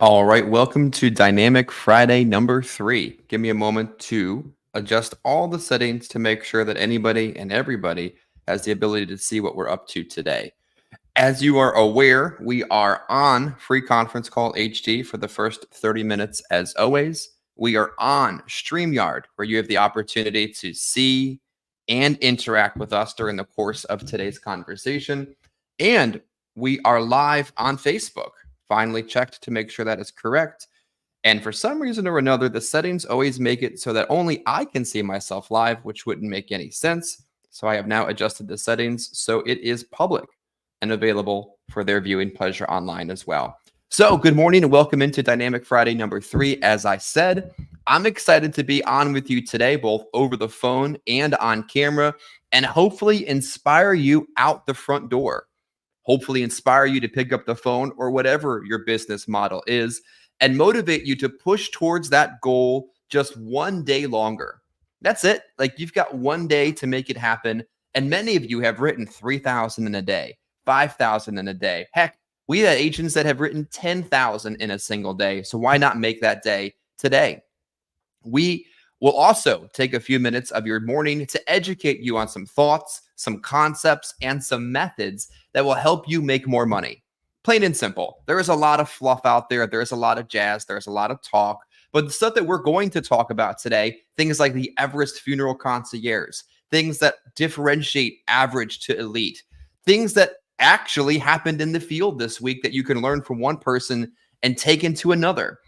All right, welcome to Dynamic Friday number 3. Give me a moment to adjust all the settings to make sure that anybody and everybody has the ability to see what we're up to today. As you are aware, we are on Free Conference Call HD for the first 30 minutes as always. We are on StreamYard, where you have the opportunity to see and interact with us during the course of today's conversation. And we are live on Facebook. Finally checked to make sure that is correct. And for some reason or another, the settings always make it so that only I can see myself live, which wouldn't make any sense. So I have now adjusted the settings so it is public and available for their viewing pleasure online as well. So, good morning and welcome into Dynamic Friday number 3. As I said, I'm excited to be on with you today, both over the phone and on camera, and hopefully inspire you out the front door. Hopefully inspire you to pick up the phone or whatever your business model is and motivate you to push towards that goal just one day longer. That's it. Like you've got one day to make it happen. And many of you have written 3,000 in a day, 5,000 in a day. Heck, we had agents that have written 10,000 in a single day. So why not make that day today? We will also take a few minutes of your morning to educate you on some thoughts, some concepts, and some methods that will help you make more money. Plain and simple. There is a lot of fluff out there. There's a lot of jazz. There's a lot of talk. But the stuff that we're going to talk about today, things like the Everest Funeral Concierge, things that differentiate average to elite, things that actually happened in the field this week that you can learn from one person and take into another.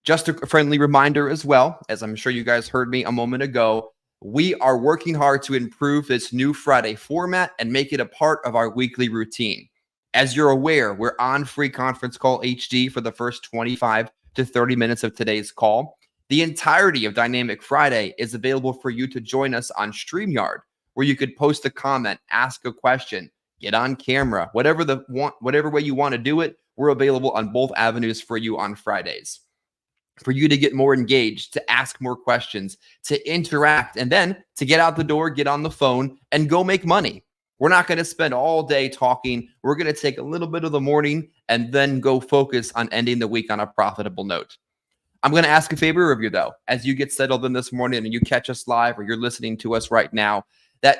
Just a friendly reminder as well, as I'm sure you guys heard me a moment ago, we are working hard to improve this new Friday format and make it a part of our weekly routine. As you're aware, we're on Free Conference Call HD for the first 25 to 30 minutes of today's call. The entirety of Dynamic Friday is available for you to join us on StreamYard, where you could post a comment, ask a question, get on camera, whatever way you want to do it. We're available on both avenues for you on Fridays, for you to get more engaged, to ask more questions, to interact, and then to get out the door, get on the phone, and go make money. We're not going to spend all day talking. We're going to take a little bit of the morning and then go focus on ending the week on a profitable note. I'm going to ask a favor of you, though, as you get settled in this morning and you catch us live or you're listening to us right now, that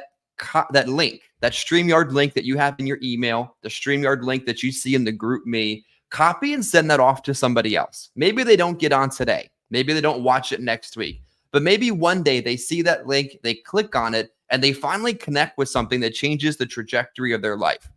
link, that StreamYard link that you have in your email, the StreamYard link that you see in the group me, copy and send that off to somebody else. Maybe they don't get on today. Maybe they don't watch it next week. But maybe one day they see that link, they click on it, and they finally connect with something that changes the trajectory of their life.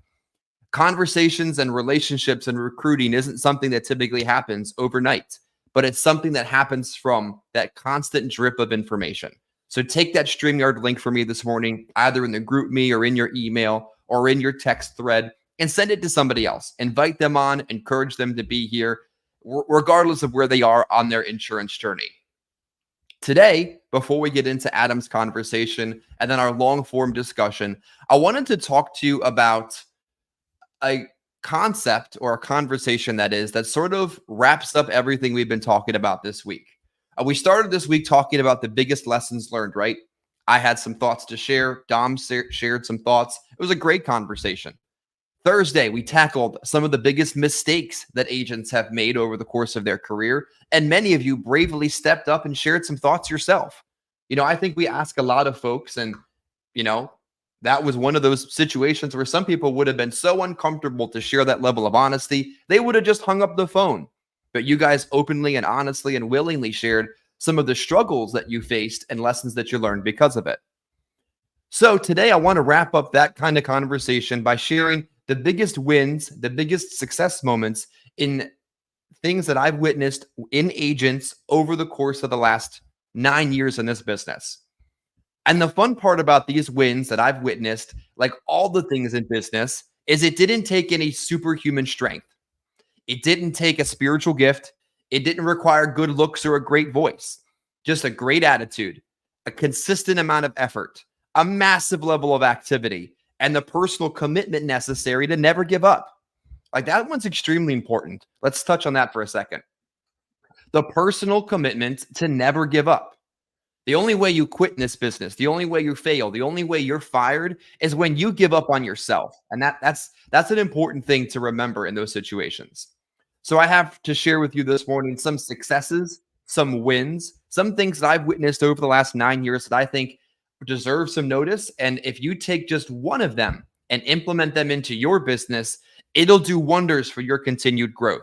Conversations and relationships and recruiting isn't something that typically happens overnight, but it's something that happens from that constant drip of information. So take that StreamYard link for me this morning, either in the group me or in your email or in your text thread, and send it to somebody else. Invite them on, encourage them to be here, regardless of where they are on their insurance journey. Today, before we get into Adam's conversation and then our long form discussion, I wanted to talk to you about a concept or a conversation that sort of wraps up everything we've been talking about this week. We started this week talking about the biggest lessons learned, right? I had some thoughts to share. Dom shared some thoughts. It was a great conversation. Thursday, we tackled some of the biggest mistakes that agents have made over the course of their career. And many of you bravely stepped up and shared some thoughts yourself. I think we ask a lot of folks, and, that was one of those situations where some people would have been so uncomfortable to share that level of honesty, they would have just hung up the phone. But you guys openly and honestly and willingly shared some of the struggles that you faced and lessons that you learned because of it. So today I want to wrap up that kind of conversation by sharing the biggest wins, the biggest success moments in things that I've witnessed in agents over the course of the last 9 years in this business. And the fun part about these wins that I've witnessed, like all the things in business, is it didn't take any superhuman strength. It didn't take a spiritual gift. It didn't require good looks or a great voice. Just a great attitude, a consistent amount of effort, a massive level of activity, and the personal commitment necessary to never give up. Like that one's extremely important. Let's touch on that for a second. The personal commitment to never give up. The only way you quit in this business, the only way you fail, the only way you're fired is when you give up on yourself. And that's an important thing to remember in those situations. So I have to share with you this morning some successes, some wins, some things that I've witnessed over the last 9 years that I think deserve some notice. And if you take just one of them and implement them into your business, it'll do wonders for your continued growth.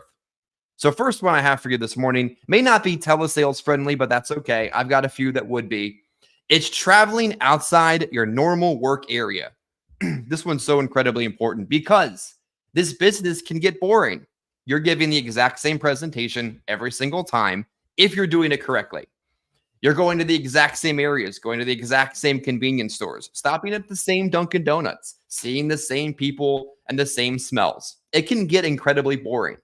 So, first one I have for you this morning may not be telesales friendly, but that's okay. I've got a few that would be. It's traveling outside your normal work area. This one's so incredibly important because this business can get boring. You're giving the exact same presentation every single time if you're doing it correctly. You're going to the exact same areas, going to the exact same convenience stores, stopping at the same Dunkin' Donuts, seeing the same people and the same smells. It can get incredibly boring.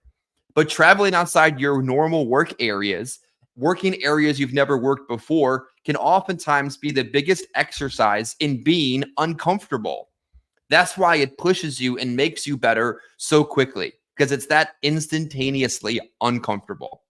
But traveling outside your normal work areas, working areas you've never worked before, can oftentimes be the biggest exercise in being uncomfortable. That's why it pushes you and makes you better so quickly, because it's that instantaneously uncomfortable.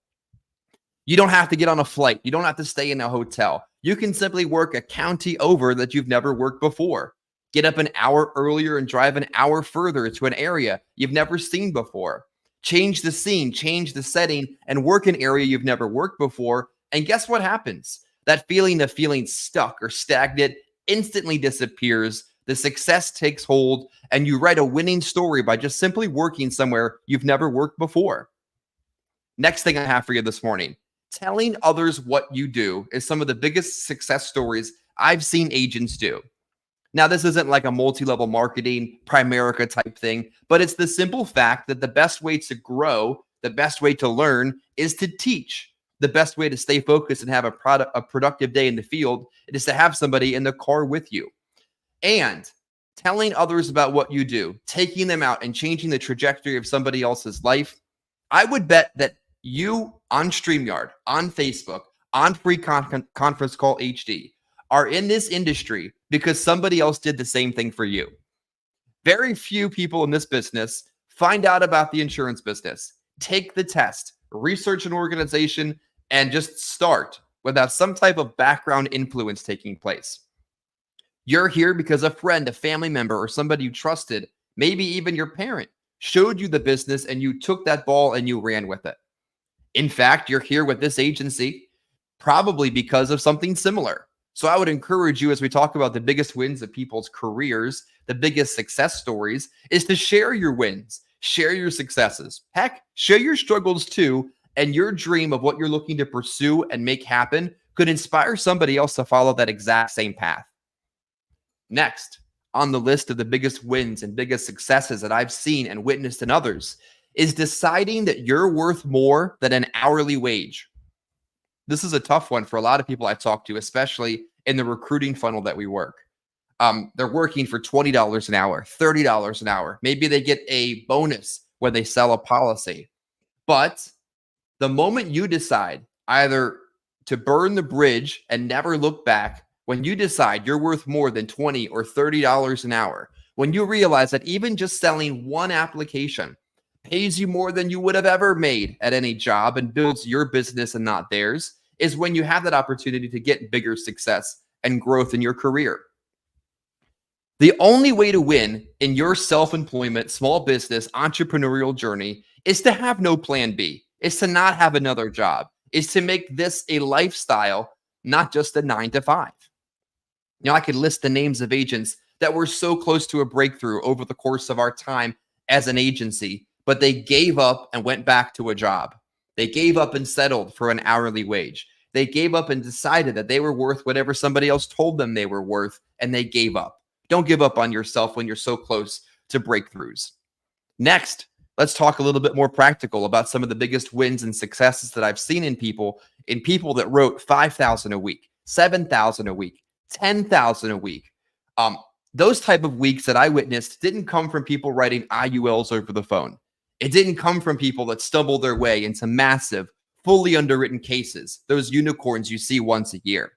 You don't have to get on a flight. You don't have to stay in a hotel. You can simply work a county over that you've never worked before. Get up an hour earlier and drive an hour further to an area you've never seen before. Change the scene, change the setting, and work an area you've never worked before. And guess what happens? That feeling of feeling stuck or stagnant instantly disappears. The success takes hold, and you write a winning story by just simply working somewhere you've never worked before. Next thing I have for you this morning, telling others what you do is some of the biggest success stories I've seen agents do. Now, this isn't like a multi-level marketing Primerica type thing, but it's the simple fact that the best way to grow, the best way to learn is to teach. The best way to stay focused and have a productive day in the field is to have somebody in the car with you. And telling others about what you do, taking them out and changing the trajectory of somebody else's life, I would bet that you on StreamYard, on Facebook, on Free Conference Call HD are in this industry because somebody else did the same thing for you. Very few people in this business find out about the insurance business, take the test, research an organization, and just start without some type of background influence taking place. You're here because a friend, a family member, or somebody you trusted, maybe even your parent, showed you the business and you took that ball and you ran with it. In fact, you're here with this agency probably because of something similar. So I would encourage you, as we talk about the biggest wins of people's careers, the biggest success stories, is to share your wins, share your successes. Heck, share your struggles too, and your dream of what you're looking to pursue and make happen could inspire somebody else to follow that exact same path. Next, on the list of the biggest wins and biggest successes that I've seen and witnessed in others is deciding that you're worth more than an hourly wage. This is a tough one for a lot of people I've talked to, especially in the recruiting funnel that we work. They're working for $20 an hour, $30 an hour. Maybe they get a bonus when they sell a policy. But the moment you decide either to burn the bridge and never look back, when you decide you're worth more than $20 or $30 an hour, when you realize that even just selling one application pays you more than you would have ever made at any job and builds your business and not theirs, is when you have that opportunity to get bigger success and growth in your career. The only way to win in your self-employment, small business, entrepreneurial journey is to have no plan B, is to not have another job, is to make this a lifestyle, not just a 9 to 5. I could list the names of agents that were so close to a breakthrough over the course of our time as an agency, but they gave up and went back to a job. They gave up and settled for an hourly wage. They gave up and decided that they were worth whatever somebody else told them they were worth, and they gave up. Don't give up on yourself when you're so close to breakthroughs. Next, let's talk a little bit more practical about some of the biggest wins and successes that I've seen in people that wrote 5,000 a week, 7,000 a week, 10,000 a week. Those type of weeks that I witnessed didn't come from people writing IULs over the phone. It didn't come from people that stumbled their way into massive, fully underwritten cases, those unicorns you see once a year.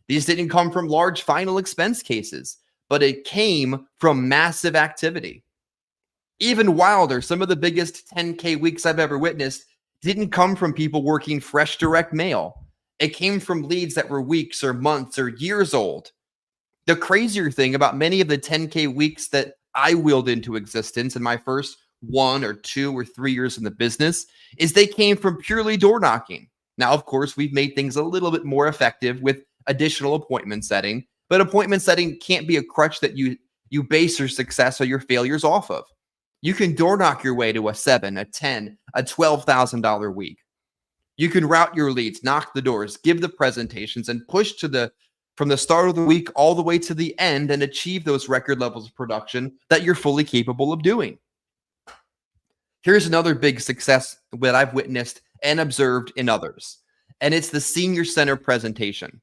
These didn't come from large final expense cases, but it came from massive activity. Even wilder, some of the biggest 10K weeks I've ever witnessed didn't come from people working fresh direct mail. It came from leads that were weeks or months or years old. The crazier thing about many of the 10K weeks that I willed into existence in my first 1 or 2 or 3 years in the business is they came from purely door knocking. Now, of course, we've made things a little bit more effective with additional appointment setting, but appointment setting can't be a crutch that you base your success or your failures off of. You can door knock your way to a 7, a 10, a $12,000 week. You can route your leads, knock the doors, give the presentations, and push from the start of the week all the way to the end and achieve those record levels of production that you're fully capable of doing. Here's another big success that I've witnessed and observed in others, and it's the senior center presentation.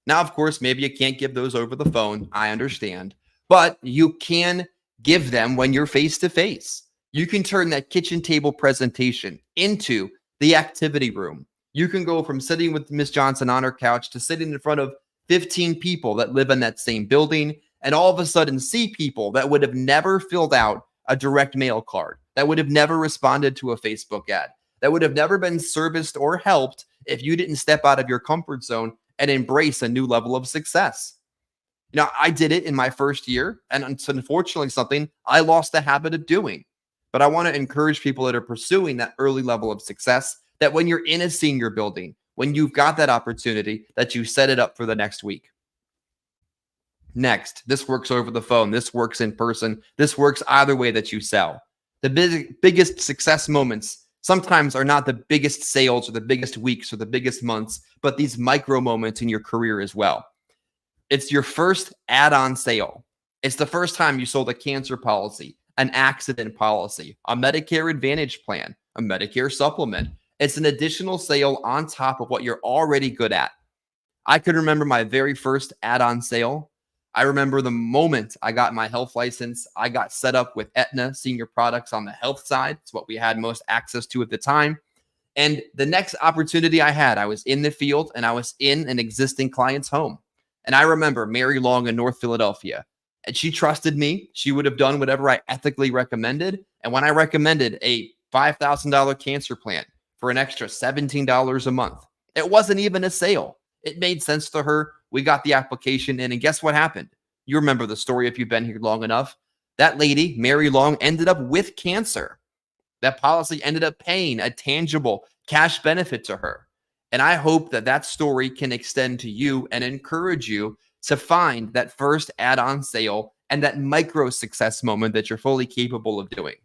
Now, of course, maybe you can't give those over the phone. I understand, but you can give them when you're face to face. You can turn that kitchen table presentation into the activity room. You can go from sitting with Miss Johnson on her couch to sitting in front of 15 people that live in that same building, and all of a sudden see people that would have never filled out a direct mail card, that would have never responded to a Facebook ad, that would have never been serviced or helped if you didn't step out of your comfort zone and embrace a new level of success. You know, I did it in my first year, and it's unfortunately something I lost the habit of doing. But I want to encourage people that are pursuing that early level of success that when you're in a senior building, when you've got that opportunity, that you set it up for the next week. Next, this works over the phone. This works in person. This works either way that you sell. The biggest success moments sometimes are not the biggest sales or the biggest weeks or the biggest months, but these micro moments in your career as well. It's your first add-on sale. It's the first time you sold a cancer policy, an accident policy, a Medicare Advantage plan, a Medicare supplement. It's an additional sale on top of what you're already good at. I could remember my very first add-on sale. I remember the moment I got my health license. I got set up with Aetna Senior Products on the health side. It's what we had most access to at the time. And the next opportunity I had, I was in the field and I was in an existing client's home. And I remember Mary Long in North Philadelphia. And she trusted me. She would have done whatever I ethically recommended. And when I recommended a $5,000 cancer plan for an extra $17 a month, it wasn't even a sale. It made sense to her. We got the application in, and guess what happened? You remember the story if you've been here long enough. That lady, Mary Long, ended up with cancer. That policy ended up paying a tangible cash benefit to her. And I hope that that story can extend to you and encourage you to find that first add-on sale and that micro success moment that you're fully capable of doing.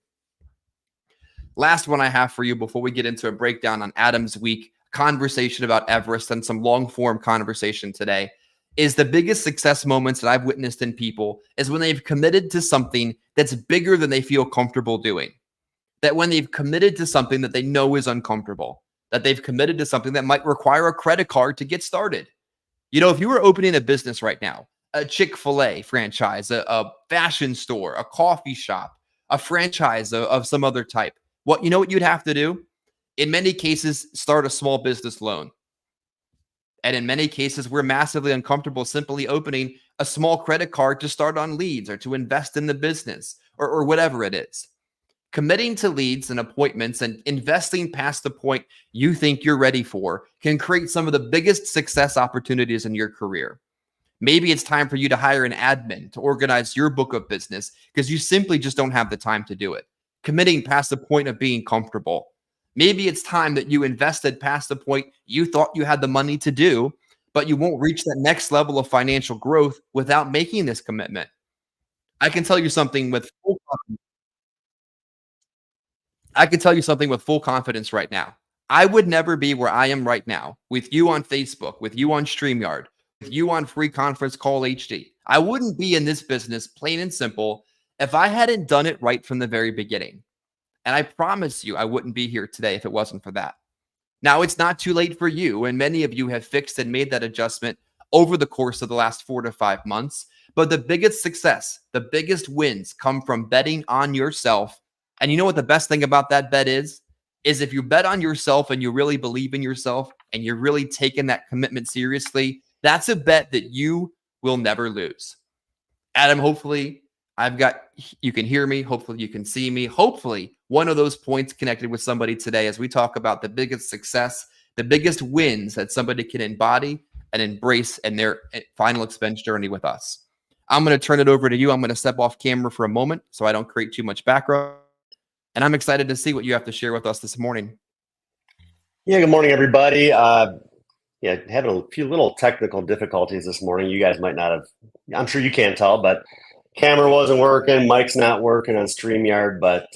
Last one I have for you before we get into a breakdown on Adam's week, conversation about Everest, and some long-form conversation today, is the biggest success moments that I've witnessed in people is when they've committed to something that's bigger than they feel comfortable doing. That when they've committed to something that they know is uncomfortable, that they've committed to something that might require a credit card to get started. You know, if you were opening a business right now, a Chick-fil-A franchise, a fashion store, a coffee shop, a franchise of some other type, you know what you'd have to do? In many cases, start a small business loan. And in many cases, we're massively uncomfortable simply opening a small credit card to start on leads or to invest in the business or whatever it is. Committing to leads and appointments and investing past the point you think you're ready for can create some of the biggest success opportunities in your career. Maybe it's time for you to hire an admin to organize your book of business because you simply just don't have the time to do it. Committing past the point of being comfortable. Maybe it's time that you invested past the point you thought you had the money to do, but you won't reach that next level of financial growth without making this commitment. I can tell you something with full confidence. I can tell you something with full confidence right now. I would never be where I am right now with you on Facebook, with you on StreamYard, with you on Free Conference Call HD. I wouldn't be in this business, plain and simple, if I hadn't done it right from the very beginning. And I promise you, I wouldn't be here today if it wasn't for that. Now, it's not too late for you, and many of you have fixed and made that adjustment over the course of the last 4 to 5 months. But the biggest success, the biggest wins come from betting on yourself. And you know what the best thing about that bet is if you bet on yourself and you really believe in yourself and you're really taking that commitment seriously, that's a bet that you will never lose. Adam, hopefully you can hear me. Hopefully you can see me. Hopefully one of those points connected with somebody today as we talk about the biggest success, the biggest wins that somebody can embody and embrace in their final expense journey with us. I'm going to turn it over to you. I'm going to step off camera for a moment so I don't create too much background. And I'm excited to see what you have to share with us this morning. Yeah, good morning, everybody. Yeah, having a few little technical difficulties this morning. You guys might not have, I'm sure you can't tell, but camera wasn't working, mic's not working on StreamYard, but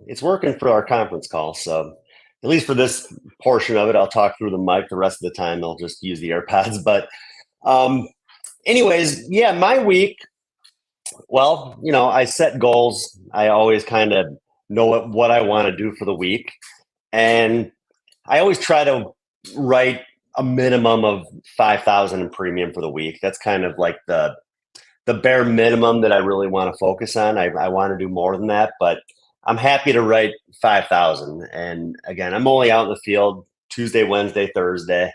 it's working for our conference call. So at least for this portion of it, I'll talk through the mic. The rest of the time, I'll just use the AirPods. But anyways, yeah, my week, well, I set goals. I always kind of know what I want to do for the week. And I always try to write a minimum of 5,000 in premium for the week. That's kind of like the bare minimum that I really want to focus on. I want to do more than that, but I'm happy to write 5,000. And again, I'm only out in the field Tuesday, Wednesday, Thursday.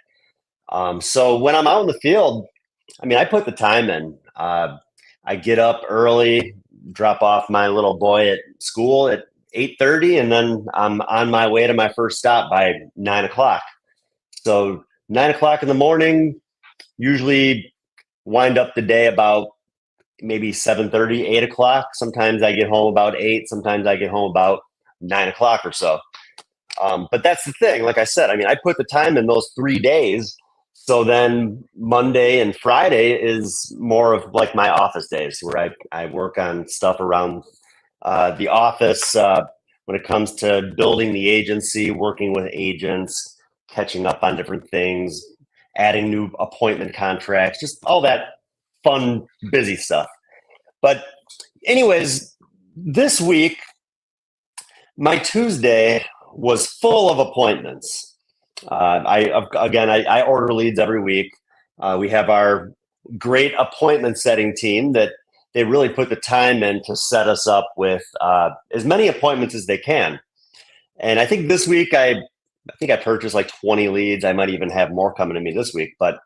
So when I'm out in the field, I mean, I put the time in. I get up early, drop off my little boy at school at 8:30, and then I'm on my way to my first stop by 9 o'clock. So 9 o'clock in the morning, usually wind up the day about maybe 7:30, 8 o'clock. Sometimes I get home about 8. Sometimes I get home about 9 o'clock or so. But that's the thing. Like I said, I mean, I put the time in those 3 days. So then Monday and Friday is more of like my office days where I work on stuff around the office when it comes to building the agency, working with agents, catching up on different things, adding new appointment contracts, just all that fun, busy stuff. But anyways, this week, my Tuesday was full of appointments. I order leads every week. We have our great appointment setting team that they really put the time in to set us up with as many appointments as they can. And I think this week I think I purchased like 20 leads. I might even have more coming to me this week, but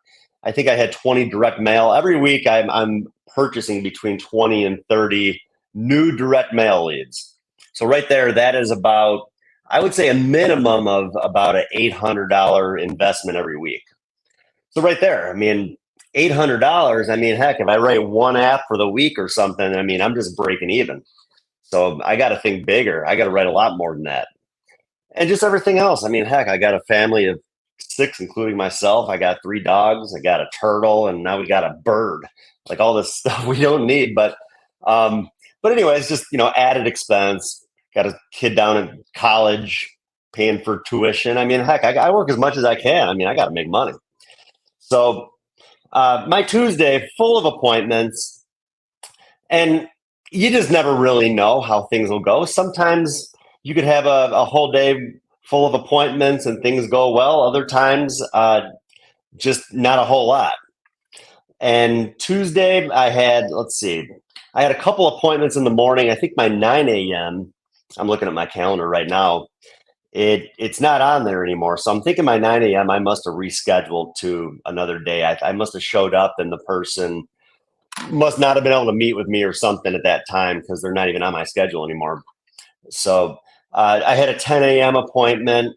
I think I had 20 direct mail. Every week I'm purchasing between 20 and 30 new direct mail leads. So right there, that is about, I would say, a minimum of about an $800 investment every week. So right there, I mean, $800. I mean, heck, if I write one app for the week or something, I mean, I'm just breaking even. So I got to think bigger. I got to write a lot more than that. And just everything else. I mean, heck, I got a family of 6, including myself. I got 3 dogs. I got a turtle, and now we got a bird. Like all this stuff we don't need, but anyways, just added expense. Got a kid down in college, paying for tuition. I mean, heck, I work as much as I can. I mean, I got to make money. So my Tuesday full of appointments, and you just never really know how things will go. Sometimes you could have a whole day full of appointments and things go well. Other times, just not a whole lot. And Tuesday, I had a couple appointments in the morning. I think my 9 a.m. I'm looking at my calendar right now. It's not on there anymore. So I'm thinking my 9 a.m. I must have rescheduled to another day. I must have showed up and the person must not have been able to meet with me or something at that time because they're not even on my schedule anymore. So I had a 10 a.m. appointment.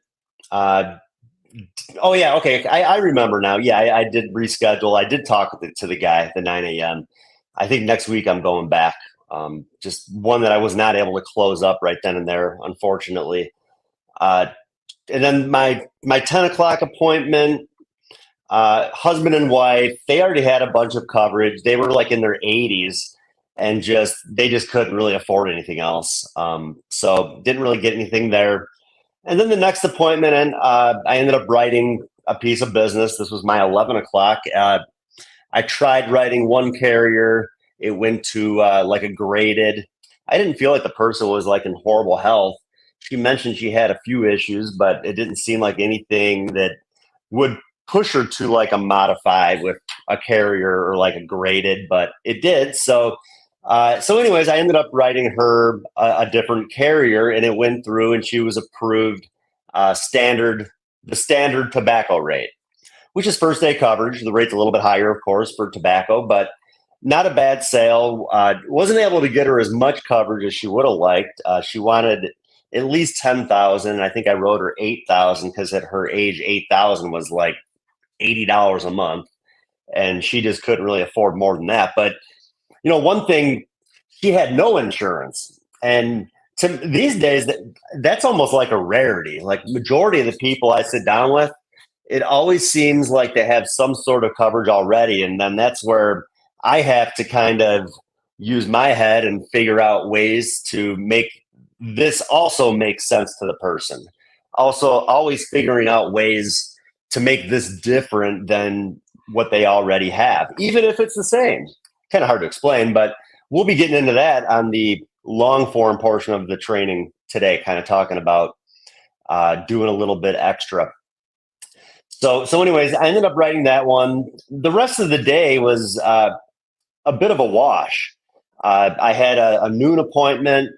Oh yeah, okay. I remember now. Yeah, I did reschedule. I did talk to the guy at the 9 a.m. I think next week I'm going back. Just one that I was not able to close up right then and there, unfortunately. And then my 10 o'clock appointment, husband and wife, they already had a bunch of coverage. They were like in their 80s and they just couldn't really afford anything else. So didn't really get anything there. And then the next appointment, and I ended up writing a piece of business. This was my 11 o'clock. I tried writing one carrier. It went to like a graded. I didn't feel like the person was like in horrible health. She mentioned she had a few issues, but it didn't seem like anything that would push her to like a modified with a carrier or like a graded, but it did. So anyways, I ended up writing her a different carrier, and it went through, and she was approved the standard tobacco rate, which is first day coverage. The rate's a little bit higher, of course, for tobacco, but not a bad sale. Wasn't able to get her as much coverage as she would have liked. She wanted at least 10,000. I think I wrote her 8,000 because at her age, 8,000 was like $80 a month, and she just couldn't really afford more than that. But one thing, she had no insurance, and these days, that's almost like a rarity. Like majority of the people I sit down with, it always seems like they have some sort of coverage already, and then that's where I have to kind of use my head and figure out ways to make this also make sense to the person. Also, always figuring out ways to make this different than what they already have, even if it's the same. Kind of hard to explain, but we'll be getting into that on the long form portion of the training today, kind of talking about doing a little bit extra. So, anyways, I ended up writing that one. The rest of the day was a bit of a wash. I had a noon appointment.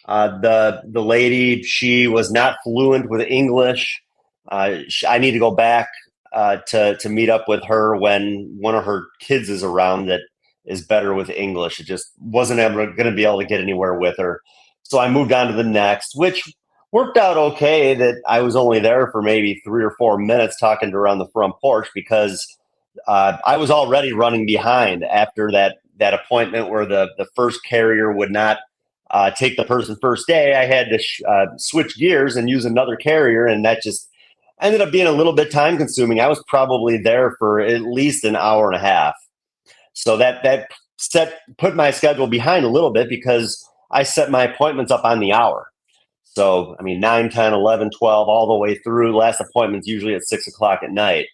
The lady, she was not fluent with English. I need to go back to meet up with her when one of her kids is around that is better with English. It just wasn't ever going to be able to get anywhere with her. So I moved on to the next, which worked out okay that I was only there for maybe 3 or 4 minutes talking to her on the front porch because I was already running behind after that appointment where the first carrier would not take the person first day. I had to switch gears and use another carrier, and that just ended up being a little bit time consuming. I was probably there for at least an hour and a half. So that put my schedule behind a little bit because I set my appointments up on the hour. So, I mean, 9, 10, 11, 12, all the way through. Last appointment's usually at 6 o'clock at night.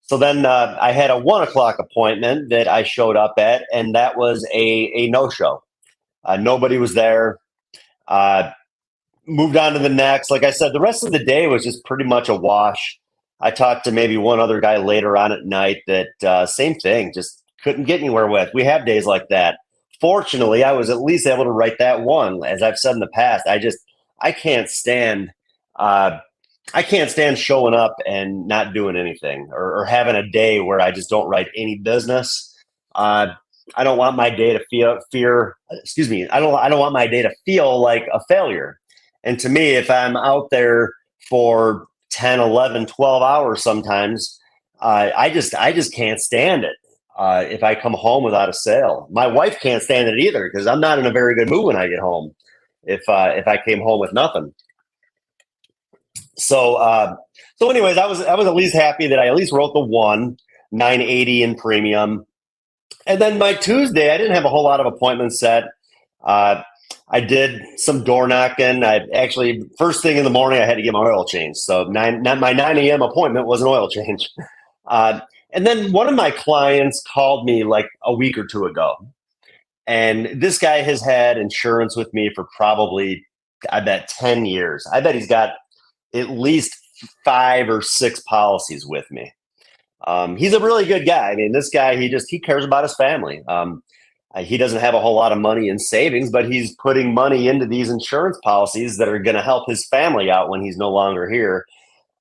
So then I had a 1 o'clock appointment that I showed up at, and that was a no-show. Nobody was there. Moved on to the next. Like I said, the rest of the day was just pretty much a wash. I talked to maybe one other guy later on at night that same thing, just couldn't get anywhere with. We have days like that. Fortunately, I was at least able to write that one. As I've said in the past, I can't stand showing up and not doing anything or having a day where I just don't write any business. I don't want my day to I don't want my day to feel like a failure. And to me, if I'm out there for 10, 11, 12 hours sometimes, I just can't stand it. If I come home without a sale, my wife can't stand it either because I'm not in a very good mood when I get home. If I came home with nothing. So anyways, I was at least happy that I at least wrote the 980 in premium. And then my Tuesday, I didn't have a whole lot of appointments set. I did some door knocking. I actually, first thing in the morning, I had to get my oil changed. So my 9 a.m. appointment was an oil change. And then one of my clients called me like a week or two ago. And this guy has had insurance with me for probably, I bet, 10 years. I bet he's got at least 5 or 6 policies with me. He's a really good guy. I mean, this guy, he cares about his family. He doesn't have a whole lot of money in savings, but he's putting money into these insurance policies that are going to help his family out when he's no longer here.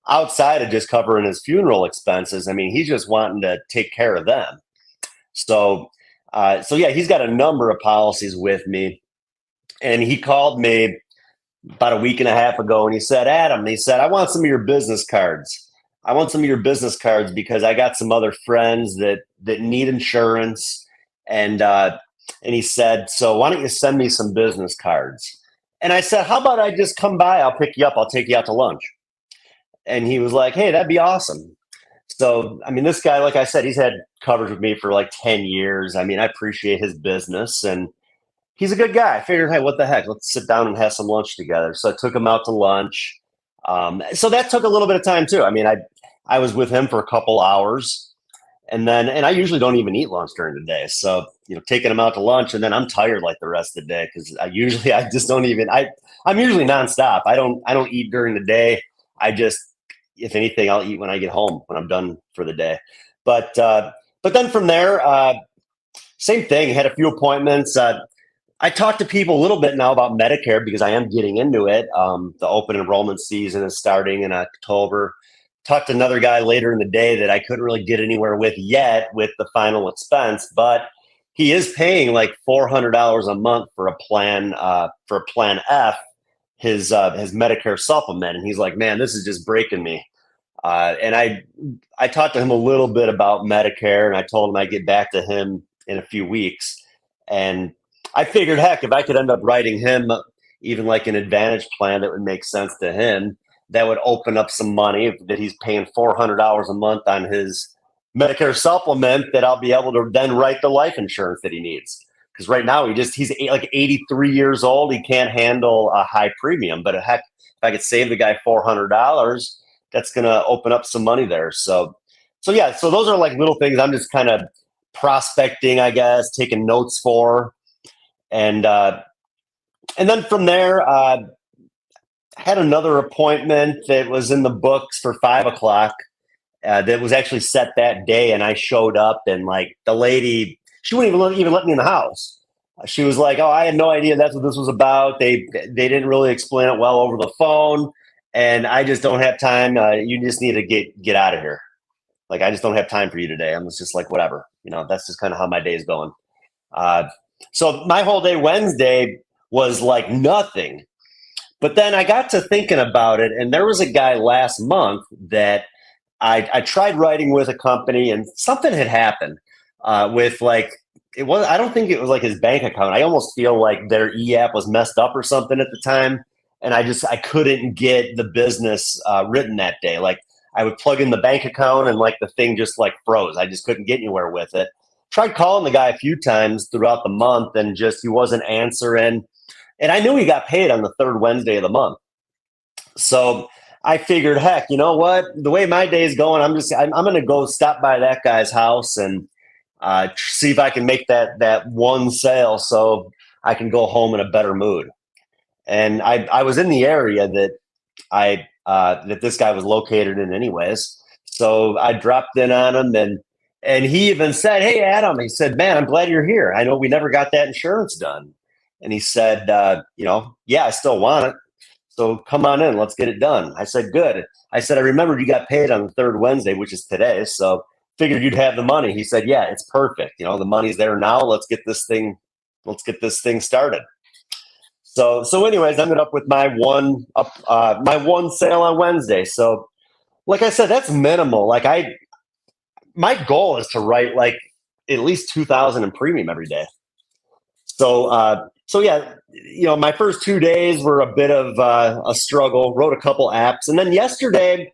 Outside of just covering his funeral expenses, I mean, he's just wanting to take care of them. So yeah, he's got a number of policies with me, and he called me about a week and a half ago, and he said, Adam, I want some of your business cards. I want some of your business cards because I got some other friends that need insurance. And he said, so why don't you send me some business cards? And I said, how about I just come by? I'll pick you up. I'll take you out to lunch. And he was like, hey, that'd be awesome. So, I mean, this guy, like I said, he's had coverage with me for like 10 years. I mean, I appreciate his business, and he's a good guy. I figured, hey, what the heck? Let's sit down and have some lunch together. So I took him out to lunch. So that took a little bit of time too. I mean, I was with him for a couple hours, and I usually don't even eat lunch during the day. So, taking him out to lunch, and then I'm tired like the rest of the day because I just don't even. I'm usually nonstop. I don't eat during the day. If anything, I'll eat when I get home, when I'm done for the day. But then from there, same thing. Had a few appointments. I talked to people a little bit now about Medicare because I am getting into it. The open enrollment season is starting in October. Talked to another guy later in the day that I couldn't really get anywhere with yet with the final expense, but he is paying like $400 a month for a plan F, his Medicare supplement, and he's like, man, this is just breaking me. And I talked to him a little bit about Medicare, and I told him I'd get back to him in a few weeks. And I figured, heck, if I could end up writing him even like an Advantage plan that would make sense to him, that would open up some money that he's paying $400 a month on his Medicare supplement, that I'll be able to then write the life insurance that he needs. Because right now he's like 83 years old. He can't handle a high premium, but heck, if I could save the guy $400, that's going to open up some money there. So yeah, so those are like little things I'm just kind of prospecting, I guess, taking notes for. And then from there, I had another appointment that was in the books for 5 o'clock. That was actually set that day, and I showed up, and like the lady, she wouldn't even let me in the house. She was like, "Oh, I had no idea that's what this was about. They didn't really explain it well over the phone, and I just don't have time. You just need to get out of here. Like, I just don't have time for you today." I was just like, whatever, that's just kind of how my day is going. So my whole day Wednesday was like nothing. But then I got to thinking about it, and there was a guy last month that I tried writing with a company, and something had happened with like, I don't think it was like his bank account. I almost feel like their e-app was messed up or something at the time. And I couldn't get the business written that day. Like, I would plug in the bank account and like the thing just like froze. I just couldn't get anywhere with it. Tried calling the guy a few times throughout the month, and just, he wasn't answering. And I knew he got paid on the third Wednesday of the month. So I figured, heck, you know what? The way my day is going, I'm going to go stop by that guy's house and see if I can make that one sale so I can go home in a better mood. And I was in the area that that this guy was located in anyways. So I dropped in on him, and he even said, "Hey, Adam," he said, "Man, I'm glad you're here. I know we never got that insurance done." And he said, "Yeah, I still want it. So come on in, let's get it done." I said, "Good." I said, "I remembered you got paid on the third Wednesday, which is today. So figured you'd have the money." He said, "Yeah, it's perfect. The money's there now. Let's get this thing started." So anyways, I ended up with my one sale on Wednesday. So like I said, that's minimal. Like, my goal is to write like at least 2,000 in premium every day. So yeah, my first 2 days were a bit of a struggle. Wrote a couple apps, and then yesterday,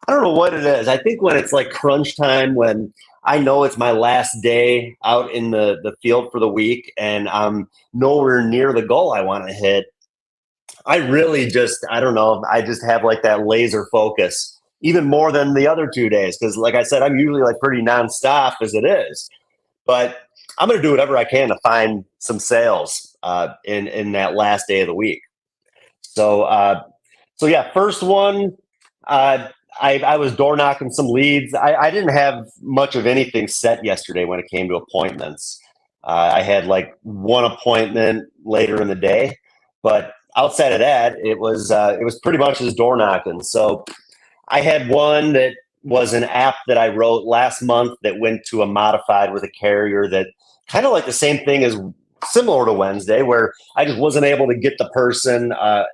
I don't know what it is. I think when it's like crunch time, when I know it's my last day out in the field for the week, and I'm nowhere near the goal I want to hit, I really I don't know, I just have like that laser focus, even more than the other 2 days. Because like I said, I'm usually like pretty nonstop as it is. But I'm going to do whatever I can to find some sales in that last day of the week. So yeah, first one, I was door knocking some leads. I didn't have much of anything set yesterday when it came to appointments. I had like one appointment later in the day, but outside of that, it was pretty much just door knocking. So I had one that was an app that I wrote last month that went to a modified with a carrier, that kind of like the same thing as similar to Wednesday, where I just wasn't able to get the person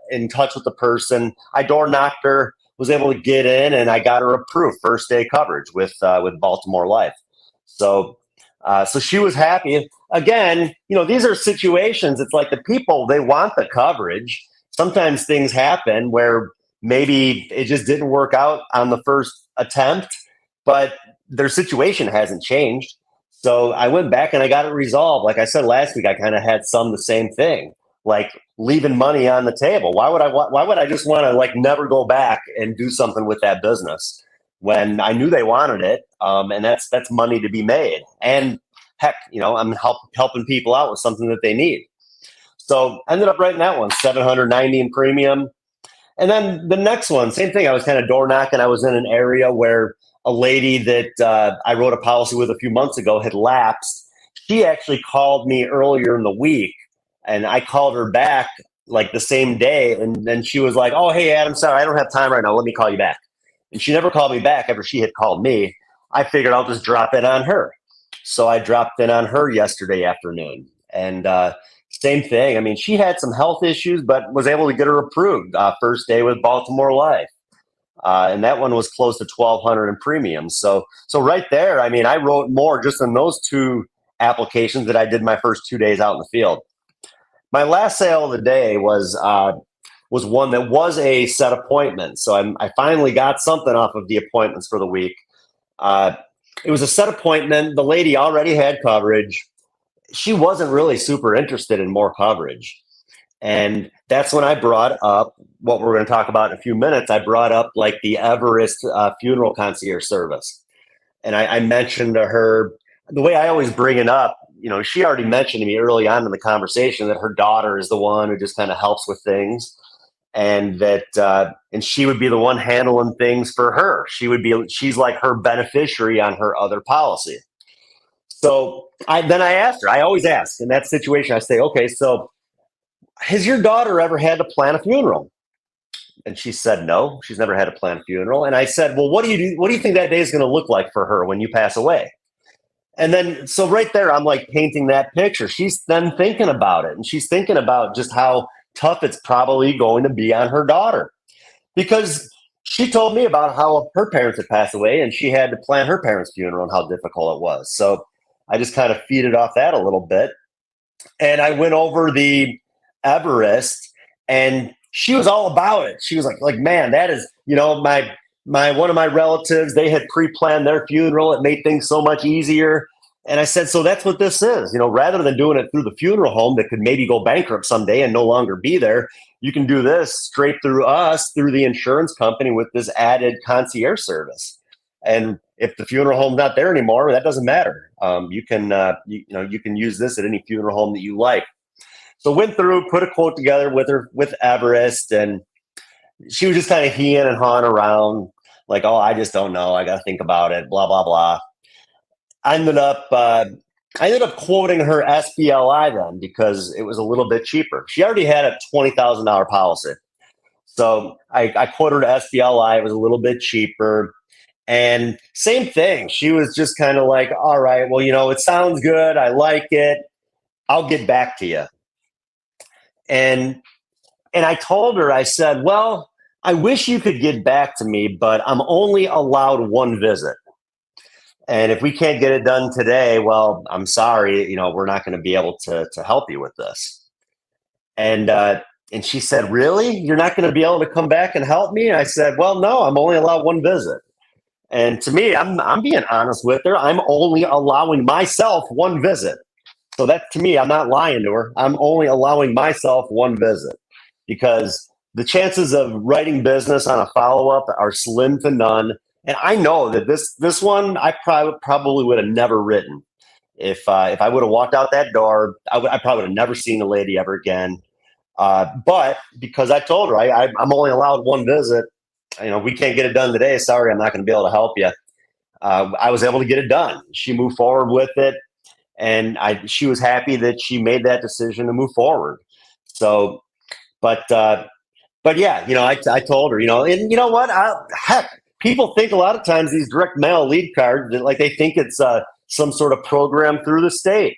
in touch with the person. I door knocked her, was able to get in, and I got her approved first day coverage with Baltimore Life. So she was happy. Again, these are situations. It's like the people, they want the coverage. Sometimes things happen where maybe it just didn't work out on the first attempt, but their situation hasn't changed. So I went back and I got it resolved. Like I said last week, I kind of had the same thing, like leaving money on the table. Why would I just want to like never go back and do something with that business when I knew they wanted it? And that's money to be made. And heck, I'm helping people out with something that they need. So I ended up writing that one, $790 in premium. And then the next one, same thing. I was kind of door knocking. I was in an area where a lady that I wrote a policy with a few months ago had lapsed. She actually called me earlier in the week, and I called her back like the same day. And then she was like, "Oh, hey, Adam, sorry, I don't have time right now. Let me call you back." And she never called me back after she had called me. I figured I'll just drop in on her. So I dropped in on her yesterday afternoon. And same thing. I mean, she had some health issues, but was able to get her approved first day with Baltimore Life. And that one was close to $1,200 in premium. So right there, I mean, I wrote more just in those two applications that I did my first 2 days out in the field. my last sale of the day was one that was a set appointment. So I finally got something off of the appointments for the week. Uh, it was a set appointment. The lady already had coverage. She wasn't really super interested in more coverage. And that's when I brought up what we're going to talk about in a few minutes. I brought up like the Everest funeral concierge service. And I mentioned to her the way I always bring it up. She already mentioned to me early on in the conversation that her daughter is the one who just kind of helps with things, and that and she would be the one handling things for her. She's like her beneficiary on her other policy. So I asked her. I always ask in that situation. I say, okay, so has your daughter ever had to plan a funeral? And she said, no, she's never had to plan a funeral. And I said, well, what do you do? What do you think that day is going to look like for her when you pass away? And then, so right there, I'm like painting that picture. She's then thinking about it. And she's thinking about just how tough it's probably going to be on her daughter, because she told me about how her parents had passed away and she had to plan her parents' funeral and how difficult it was. So I just kind of feeded off that a little bit. And I went over the Everest, and she was all about it. She was like, man, that is, my one of my relatives, they had pre-planned their funeral. It made things so much easier. And I said, so that's what this is. Rather than doing it through the funeral home that could maybe go bankrupt someday and no longer be there, you can do this straight through us, through the insurance company, with this added concierge service. And if the funeral home's not there anymore, that doesn't matter. You can use this at any funeral home that you like. So went through, put a quote together with Everest, and she was just kind of heeing and hawing around, like, oh, I just don't know. I got to think about it, blah, blah, blah. I ended up quoting her SBLI then, because it was a little bit cheaper. She already had a $20,000 policy. So I quoted her SBLI. It was a little bit cheaper. And same thing. She was just kind of like, all right, well, it sounds good. I like it. I'll get back to you. And I told her, I said, well, I wish you could get back to me, but I'm only allowed one visit. And if we can't get it done today, well, I'm sorry, we're not going to be able to help you with this. And she said, really? You're not going to be able to come back and help me? And I said, well, no, I'm only allowed one visit. And to me, I'm being honest with her. I'm only allowing myself one visit. So that, to me, I'm not lying to her. I'm only allowing myself one visit, because the chances of writing business on a follow-up are slim to none. And I know that this one I probably would have never written. If I would have walked out that door, I probably would have never seen the lady ever again. But because I told her I'm only allowed one visit, we can't get it done today. Sorry, I'm not going to be able to help you. I was able to get it done. She moved forward with it, and she was happy that she made that decision to move forward. So, but yeah, I told her, and you know what? Heck, people think a lot of times these direct mail lead cards, like they think it's some sort of program through the state.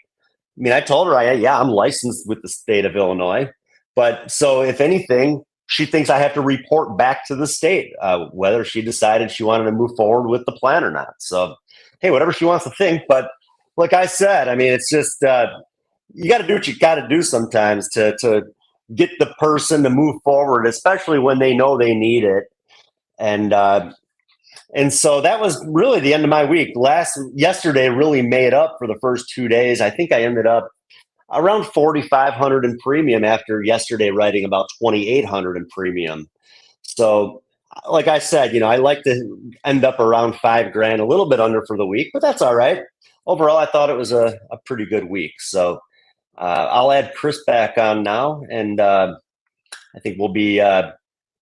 I mean, I told her, I'm licensed with the state of Illinois, but so if anything, she thinks I have to report back to the state whether she decided she wanted to move forward with the plan or not. So, hey, whatever she wants to think. But like I said, I mean, it's just you got to do what you got to do sometimes to get the person to move forward, especially when they know they need it. And so that was really the end of my week. Yesterday really made up for the first 2 days. I think I ended up around 4,500 in premium after yesterday writing about 2,800 in premium. So like I said, I like to end up around $5,000, a little bit under for the week, but that's all right. Overall, I thought it was a pretty good week. So I'll add Chris back on now, and I think we'll be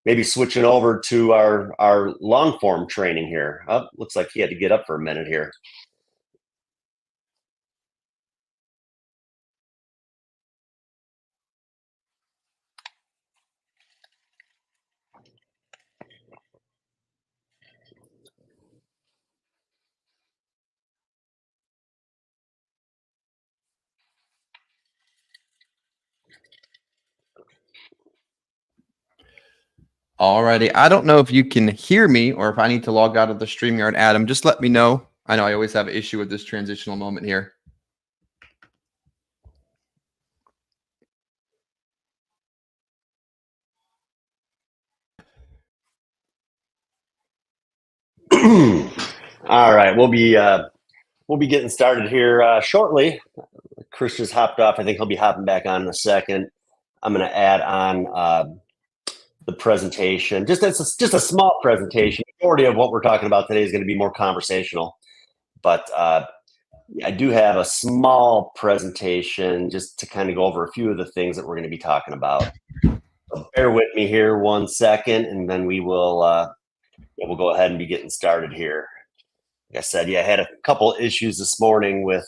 maybe switching over to our long form training here. Oh, looks like he had to get up for a minute here. Alrighty. I don't know if you can hear me or if I need to log out of the StreamYard, Adam. Just let me know. I know I always have an issue with this transitional moment here. All right, we'll be getting started here shortly. Chris just hopped off. I think he'll be hopping back on in a second. I'm going to add on the presentation. Just a small presentation. The majority of what we're talking about today is going to be more conversational, but I do have a small presentation just to kind of go over a few of the things that we're going to be talking about. So bear with me here 1 second, and then we'll go ahead and be getting started here. Like I said, I had a couple issues this morning with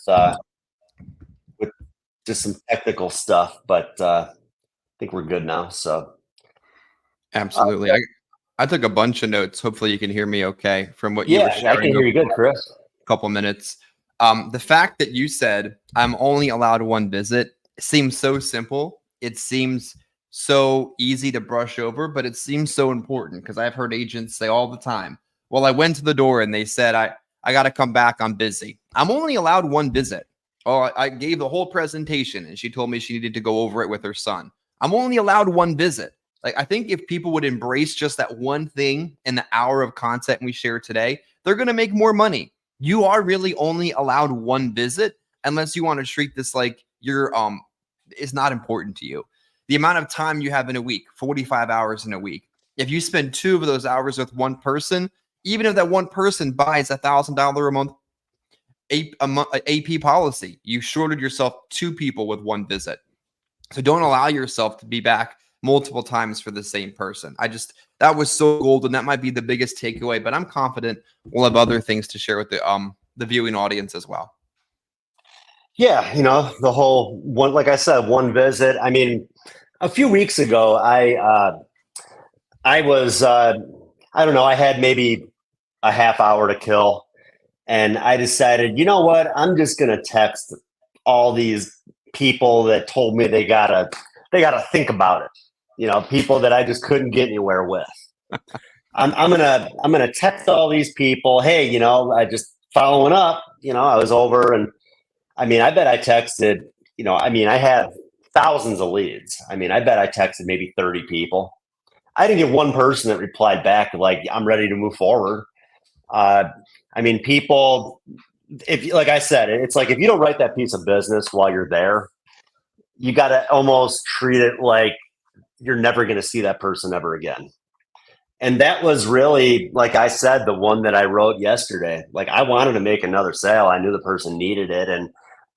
just some technical stuff, but I think we're good now. So Absolutely. I took a bunch of notes. Hopefully you can hear me okay from what you were sharing. I can hear you good, Chris. A couple minutes. The fact that you said I'm only allowed one visit seems so simple. It seems so easy to brush over, but it seems so important because I've heard agents say all the time, well, I went to the door and they said, I got to come back. I'm busy. I'm only allowed one visit. Oh, I gave the whole presentation and she told me she needed to go over it with her son. I'm only allowed one visit. Like, I think if people would embrace just that one thing in the hour of content we share today, they're going to make more money. You are really only allowed one visit unless you want to treat this like you're is not important to you. The amount of time you have in a week, 45 hours in a week. If you spend 2 of those hours with one person, even if that one person buys $1,000 a month AP policy, you shorted yourself 2 people with one visit. So don't allow yourself to be back multiple times for the same person. That was so golden. That might be the biggest takeaway, but I'm confident we'll have other things to share with the viewing audience as well. Yeah, the whole one, like I said, one visit. I mean, a few weeks ago, I was I don't know, I had maybe a half hour to kill, and I decided, you know what, I'm just gonna text all these people that told me they gotta think about it. People that I just couldn't get anywhere with. I'm gonna text all these people. Hey, I just following up. I was over, and I mean, I bet I texted. I had thousands of leads. I mean, I bet I texted maybe 30 people. I didn't get one person that replied back like, I'm ready to move forward. I mean, people, like I said, it's like if you don't write that piece of business while you're there, you got to almost treat it like you're never going to see that person ever again. And that was really, like I said, the one that I wrote yesterday. Like, I wanted to make another sale. I knew the person needed it. And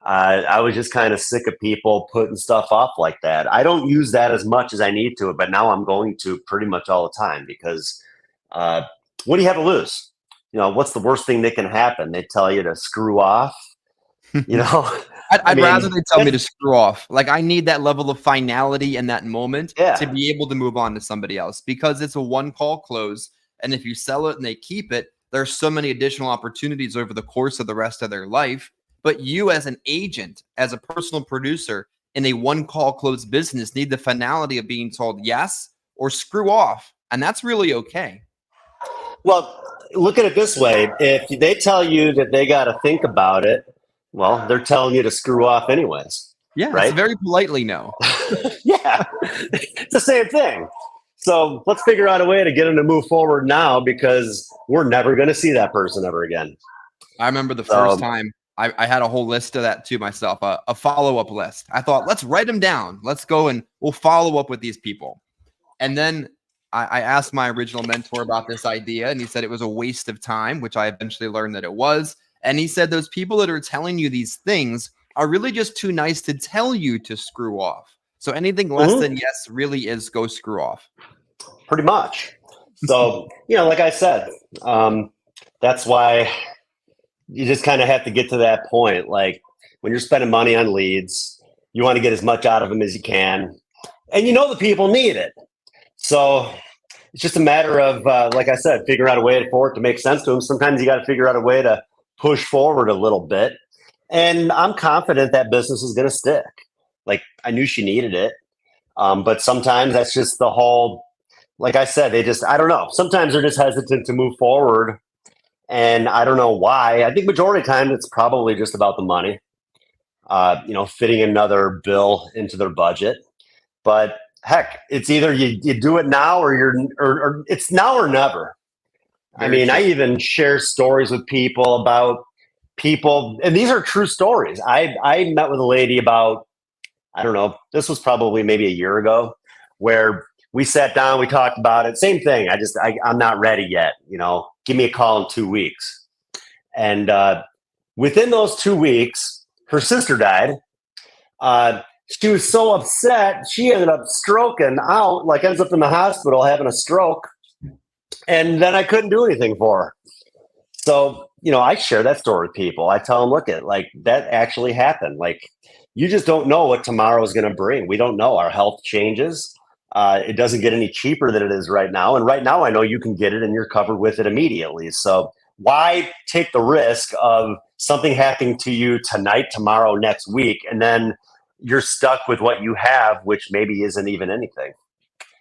I was just kind of sick of people putting stuff off like that. I don't use that as much as I need to, but now I'm going to pretty much all the time because what do you have to lose? What's the worst thing that can happen? They tell you to screw off. I'd rather they tell me to screw off. Like, I need that level of finality in that moment to be able to move on to somebody else, because it's a one-call close. And if you sell it and they keep it, there's so many additional opportunities over the course of the rest of their life. But you as an agent, as a personal producer in a one-call close business, need the finality of being told yes or screw off. And that's really okay. Well, look at it this way. If they tell you that they got to think about it, well, they're telling you to screw off anyways. Yeah, right? It's very politely no. Yeah, it's the same thing. So let's figure out a way to get them to move forward now, because we're never going to see that person ever again. I remember the first time I had a whole list of that to myself, a follow-up list. I thought, let's write them down. Let's go and we'll follow up with these people. And then I asked my original mentor about this idea, and he said it was a waste of time, which I eventually learned that it was. And he said those people that are telling you these things are really just too nice to tell you to screw off. So anything less than yes really is go screw off. Pretty much. So, like I said, that's why you just kind of have to get to that point. Like, when you're spending money on leads, you want to get as much out of them as you can. And the people need it. So it's just a matter of, like I said, figure out a way for it to make sense to them. Sometimes you got to figure out a way to push forward a little bit. And I'm confident that business is going to stick. Like, I knew she needed it. But sometimes that's just the whole, like I said, I don't know. Sometimes they're just hesitant to move forward. And I don't know why. I think majority of the time it's probably just about the money, fitting another bill into their budget. But heck, it's either you do it now or it's now or never. I Very mean, I true. even share stories with people about people, and these are true stories. I met with a lady about, I don't know, this was probably maybe a year ago, where we sat down, we talked about it. Same thing. I'm not ready yet. Give me a call in 2 weeks. And within those 2 weeks, her sister died. She was so upset, she ended up stroking out, like ends up in the hospital having a stroke. And then I couldn't do anything for her. So, I share that story with people. I tell them, look at like that actually happened. Like you just don't know what tomorrow is going to bring. We don't know. Our health changes. It doesn't get any cheaper than it is right now. And right now I know you can get it and you're covered with it immediately. So why take the risk of something happening to you tonight, tomorrow, next week, and then you're stuck with what you have, which maybe isn't even anything.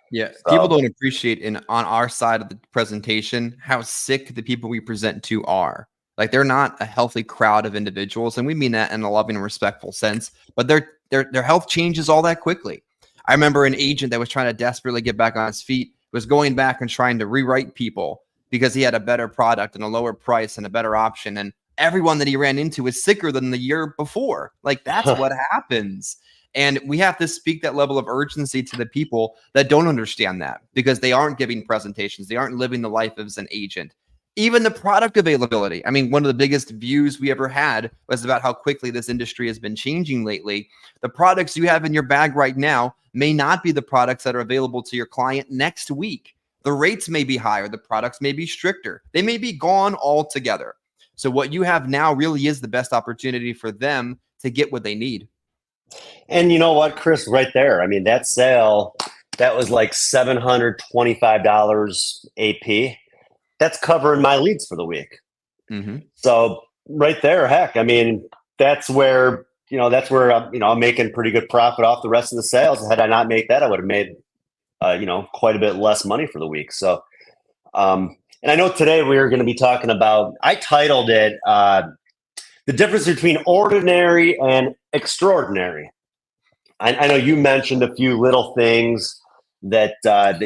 Yeah, people So don't appreciate on our side of the presentation how sick the people we present to are. Like they're not a healthy crowd of individuals, and we mean that in a loving and respectful sense. But their health changes all that quickly. I remember an agent that was trying to desperately get back on his feet was going back and trying to rewrite people because he had a better product and a lower price and a better option, and everyone that he ran into was sicker than the year before. Like that's what happens. And we have to speak that level of urgency to the people that don't understand that because they aren't giving presentations. They aren't living the life as an agent. Even the product availability. I mean, one of the biggest views we ever had was about how quickly this industry has been changing lately. The products you have in your bag right now may not be the products that are available to your client next week. The rates may be higher. The products may be stricter. They may be gone altogether. So what you have now really is the best opportunity for them to get what they need. And you know what, Chris, right there. I mean, that sale, that was like $725 AP. That's covering my leads for the week. Mm-hmm. So right there, heck, I mean, that's where I'm making pretty good profit off the rest of the sales. Had I not made that, I would have made, quite a bit less money for the week. So, and I know today we are going to be talking about, I titled it, the difference between ordinary and extraordinary. I know you mentioned a few little things that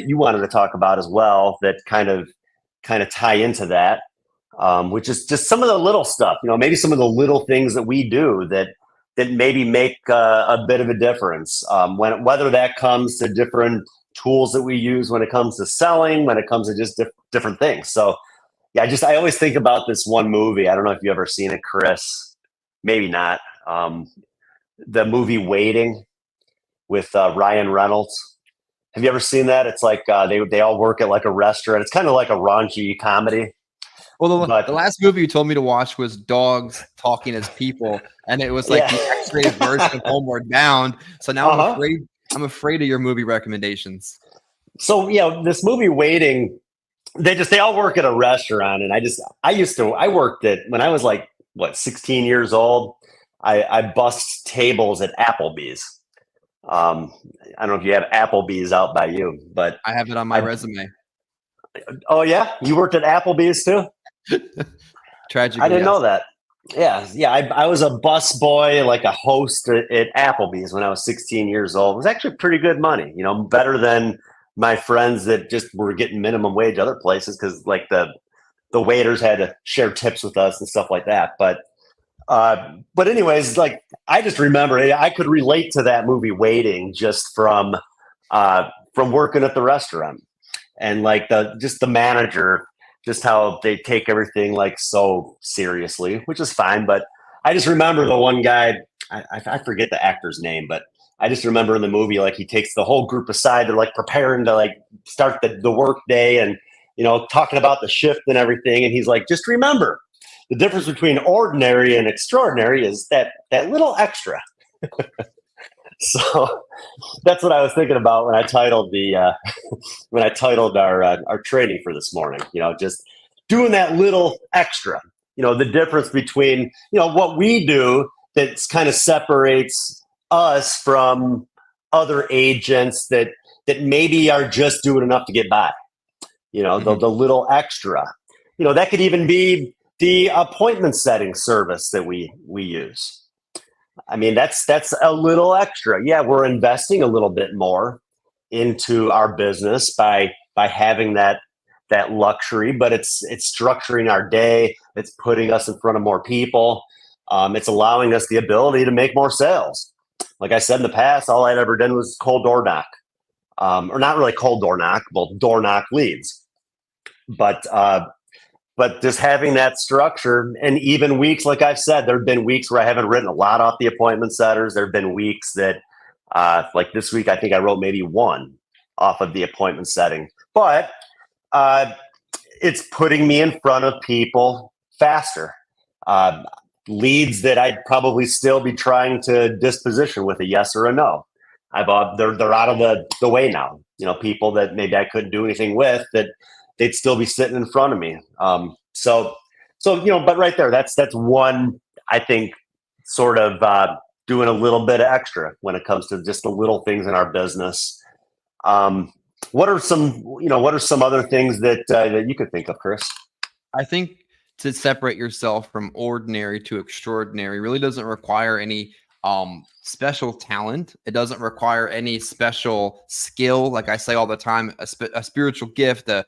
you wanted to talk about as well that kind of tie into that, which is just some of the little stuff. Maybe some of the little things that we do that maybe make a bit of a difference. Whether that comes to different tools that we use when it comes to selling, when it comes to just different things. So yeah, I always think about this one movie. I don't know if you've ever seen it, Chris. Maybe not. The movie Waiting with Ryan Reynolds. Have you ever seen that? It's like they all work at like a restaurant. It's kind of like a raunchy comedy. Well, the But last movie you told me to watch was Dogs Talking as People, and it was like yeah, the X-rated version of Homeward Bound. So now uh-huh. I'm afraid of your movie recommendations. So this movie Waiting, they all work at a restaurant, and I worked at when I was like 16 years old. I bussed tables at Applebee's. I don't know if you have Applebee's out by you, but I have it on my I resume. oh yeah, you worked at Applebee's too? I Tragically, didn't know yes. that. Yeah. I was a bus boy, like a host at Applebee's when I was 16 years old. It was actually pretty good money, better than my friends that just were getting minimum wage other places because like the waiters had to share tips with us and stuff like that. But anyways, like I just remember I could relate to that movie Waiting just from working at the restaurant and like the manager, just how they take everything like so seriously, which is fine. But I just remember the one guy, I forget the actor's name, but I just remember in the movie, like he takes the whole group aside. They're like preparing to like start the work day and, talking about the shift and everything. And he's like, just remember the difference between ordinary and extraordinary is that little extra. So that's what I was thinking about when I titled our training for this morning. Just doing that little extra. The difference between what we do that kind of separates us from other agents that maybe are just doing enough to get by. The little extra. That could even be the appointment setting service that we use. I mean, that's a little extra. Yeah, we're investing a little bit more into our business by having that that luxury, but it's structuring our day. It's putting us in front of more people. It's allowing us the ability to make more sales. Like I said in the past, all I'd ever done was cold door knock, or not really cold door knock, well, door knock leads. But just having that structure, and even weeks, like I've said, there have been weeks where I haven't written a lot off the appointment setters. There have been weeks that, like this week, I think I wrote maybe one off of the appointment setting. But it's putting me in front of people faster. Leads that I'd probably still be trying to disposition with a yes or a no. They're out of the way now. People that maybe I couldn't do anything with, that they'd still be sitting in front of me. So but right there, that's one, I think, sort of doing a little bit of extra when it comes to just the little things in our business. What are some other things that you could think of, Chris? I think to separate yourself from ordinary to extraordinary really doesn't require any special talent. It doesn't require any special skill. Like I say all the time, a spiritual gift, a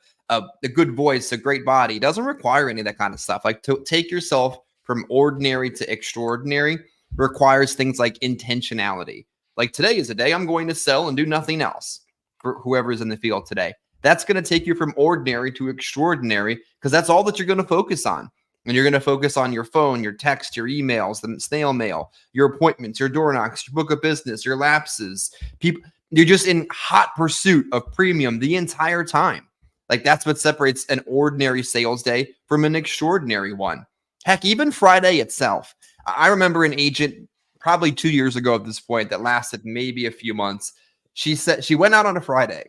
good voice, a great body. It doesn't require any of that kind of stuff. Like, to take yourself from ordinary to extraordinary requires things like intentionality. Like, today is a day I'm going to sell and do nothing else for whoever's in the field today. That's going to take you from ordinary to extraordinary, because that's all that you're going to focus on. And you're going to focus on your phone, your text, your emails, the snail mail, your appointments, your door knocks, your book of business, your lapses. You're just in hot pursuit of premium the entire time. Like, that's what separates an ordinary sales day from an extraordinary one. Heck, even Friday itself. I remember an agent probably 2 years ago at this point that lasted maybe a few months. She said she went out on a Friday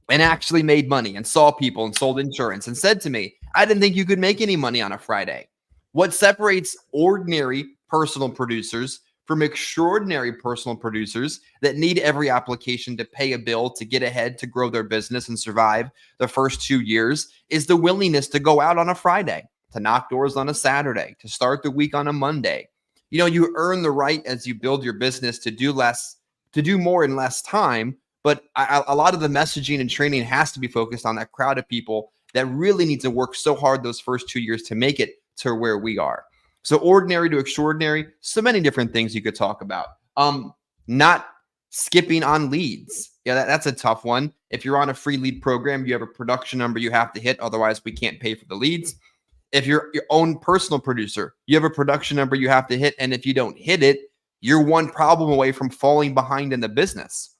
and actually made money and saw people and sold insurance and said to me, I didn't think you could make any money on a Friday. What separates ordinary personal producers from extraordinary personal producers that need every application to pay a bill, to get ahead, to grow their business and survive the first 2 years is the willingness to go out on a Friday, to knock doors on a Saturday, to start the week on a Monday. You earn the right as you build your business to do more in less time. But a lot of the messaging and training has to be focused on that crowd of people that really need to work so hard those first 2 years to make it to where we are. So ordinary to extraordinary, so many different things you could talk about. Not skipping on leads. Yeah, that's a tough one. If you're on a free lead program, you have a production number you have to hit. Otherwise, we can't pay for the leads. If you're your own personal producer, you have a production number you have to hit. And if you don't hit it, you're one problem away from falling behind in the business.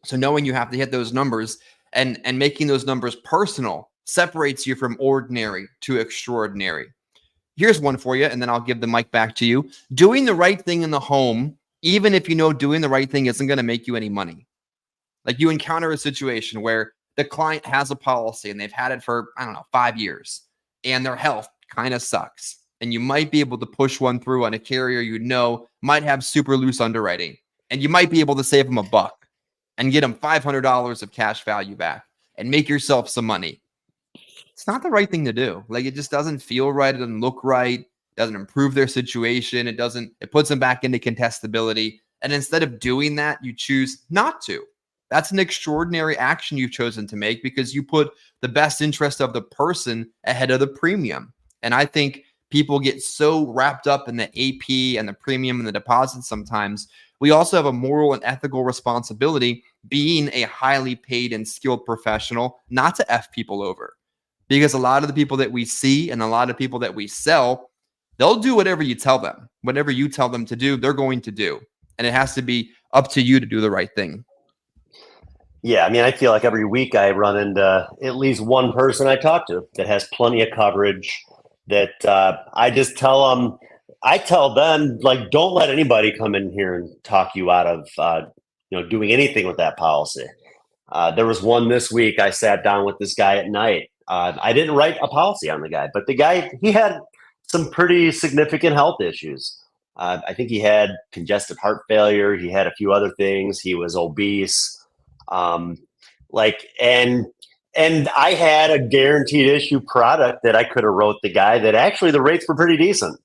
So knowing you have to hit those numbers and making those numbers personal separates you from ordinary to extraordinary. Here's one for you, and then I'll give the mic back to you. Doing the right thing in the home, even if you know doing the right thing isn't going to make you any money. Like, you encounter a situation where the client has a policy and they've had it for, 5 years, and their health kind of sucks. And you might be able to push one through on a carrier might have super loose underwriting, and you might be able to save them $1 and get them $500 of cash value back and make yourself some money. It's not the right thing to do. Like, it just doesn't feel right. It doesn't look right. It doesn't improve their situation. It puts them back into contestability. And instead of doing that, you choose not to. That's an extraordinary action you've chosen to make, because you put the best interest of the person ahead of the premium. And I think people get so wrapped up in the AP and the premium and the deposit sometimes. We also have a moral and ethical responsibility, being a highly paid and skilled professional, not to F people over. Because a lot of the people that we see and a lot of people that we sell, they'll do whatever you tell them. Whatever you tell them to do, they're going to do. And it has to be up to you to do the right thing. Yeah, I feel like every week I run into at least one person I talk to that has plenty of coverage, that I just tell them, like, don't let anybody come in here and talk you out of doing anything with that policy. There was one this week. I sat down with this guy at night. I didn't write a policy on the guy, but the guy, he had some pretty significant health issues. I think he had congestive heart failure. He had a few other things. He was obese. And I had a guaranteed issue product that I could have wrote the guy that actually the rates were pretty decent.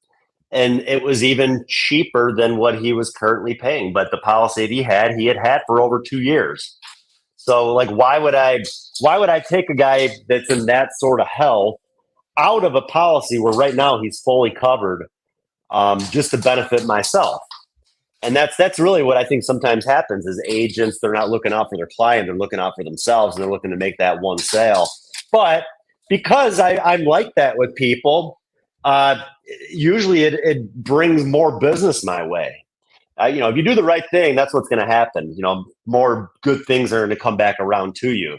And it was even cheaper than what he was currently paying. But the policy that he had for over 2 years. So like, why would I take a guy that's in that sort of health out of a policy where right now he's fully covered, just to benefit myself? And that's really what I think sometimes happens is agents, they're not looking out for their client, they're looking out for themselves, and they're looking to make that one sale. But because I'm like that with people, uh, usually it brings more business my way. If you do the right thing, that's what's going to happen. More good things are going to come back around to you.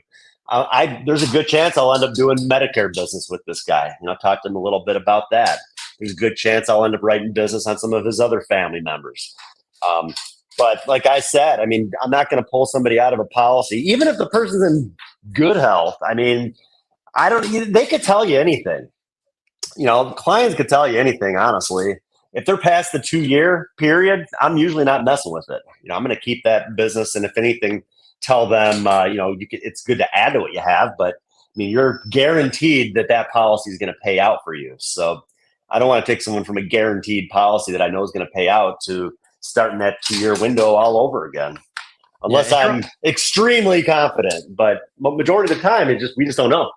There's a good chance I'll end up doing Medicare business with this guy. Talk to him a little bit about that. There's a good chance I'll end up writing business on some of his other family members. Um, but like I said, I mean, I'm not going to pull somebody out of a policy, even if the person's in good health. I mean, they could tell you anything. Clients could tell you anything, honestly. If they're past the 2-year period, I'm usually not messing with it. I'm going to keep that business. And if anything, tell them, it's good to add to what you have, but I mean, you're guaranteed that policy is going to pay out for you. So I don't want to take someone from a guaranteed policy that I know is going to pay out to starting that 2-year window all over again, unless I'm extremely confident. But majority of the time, we just don't know.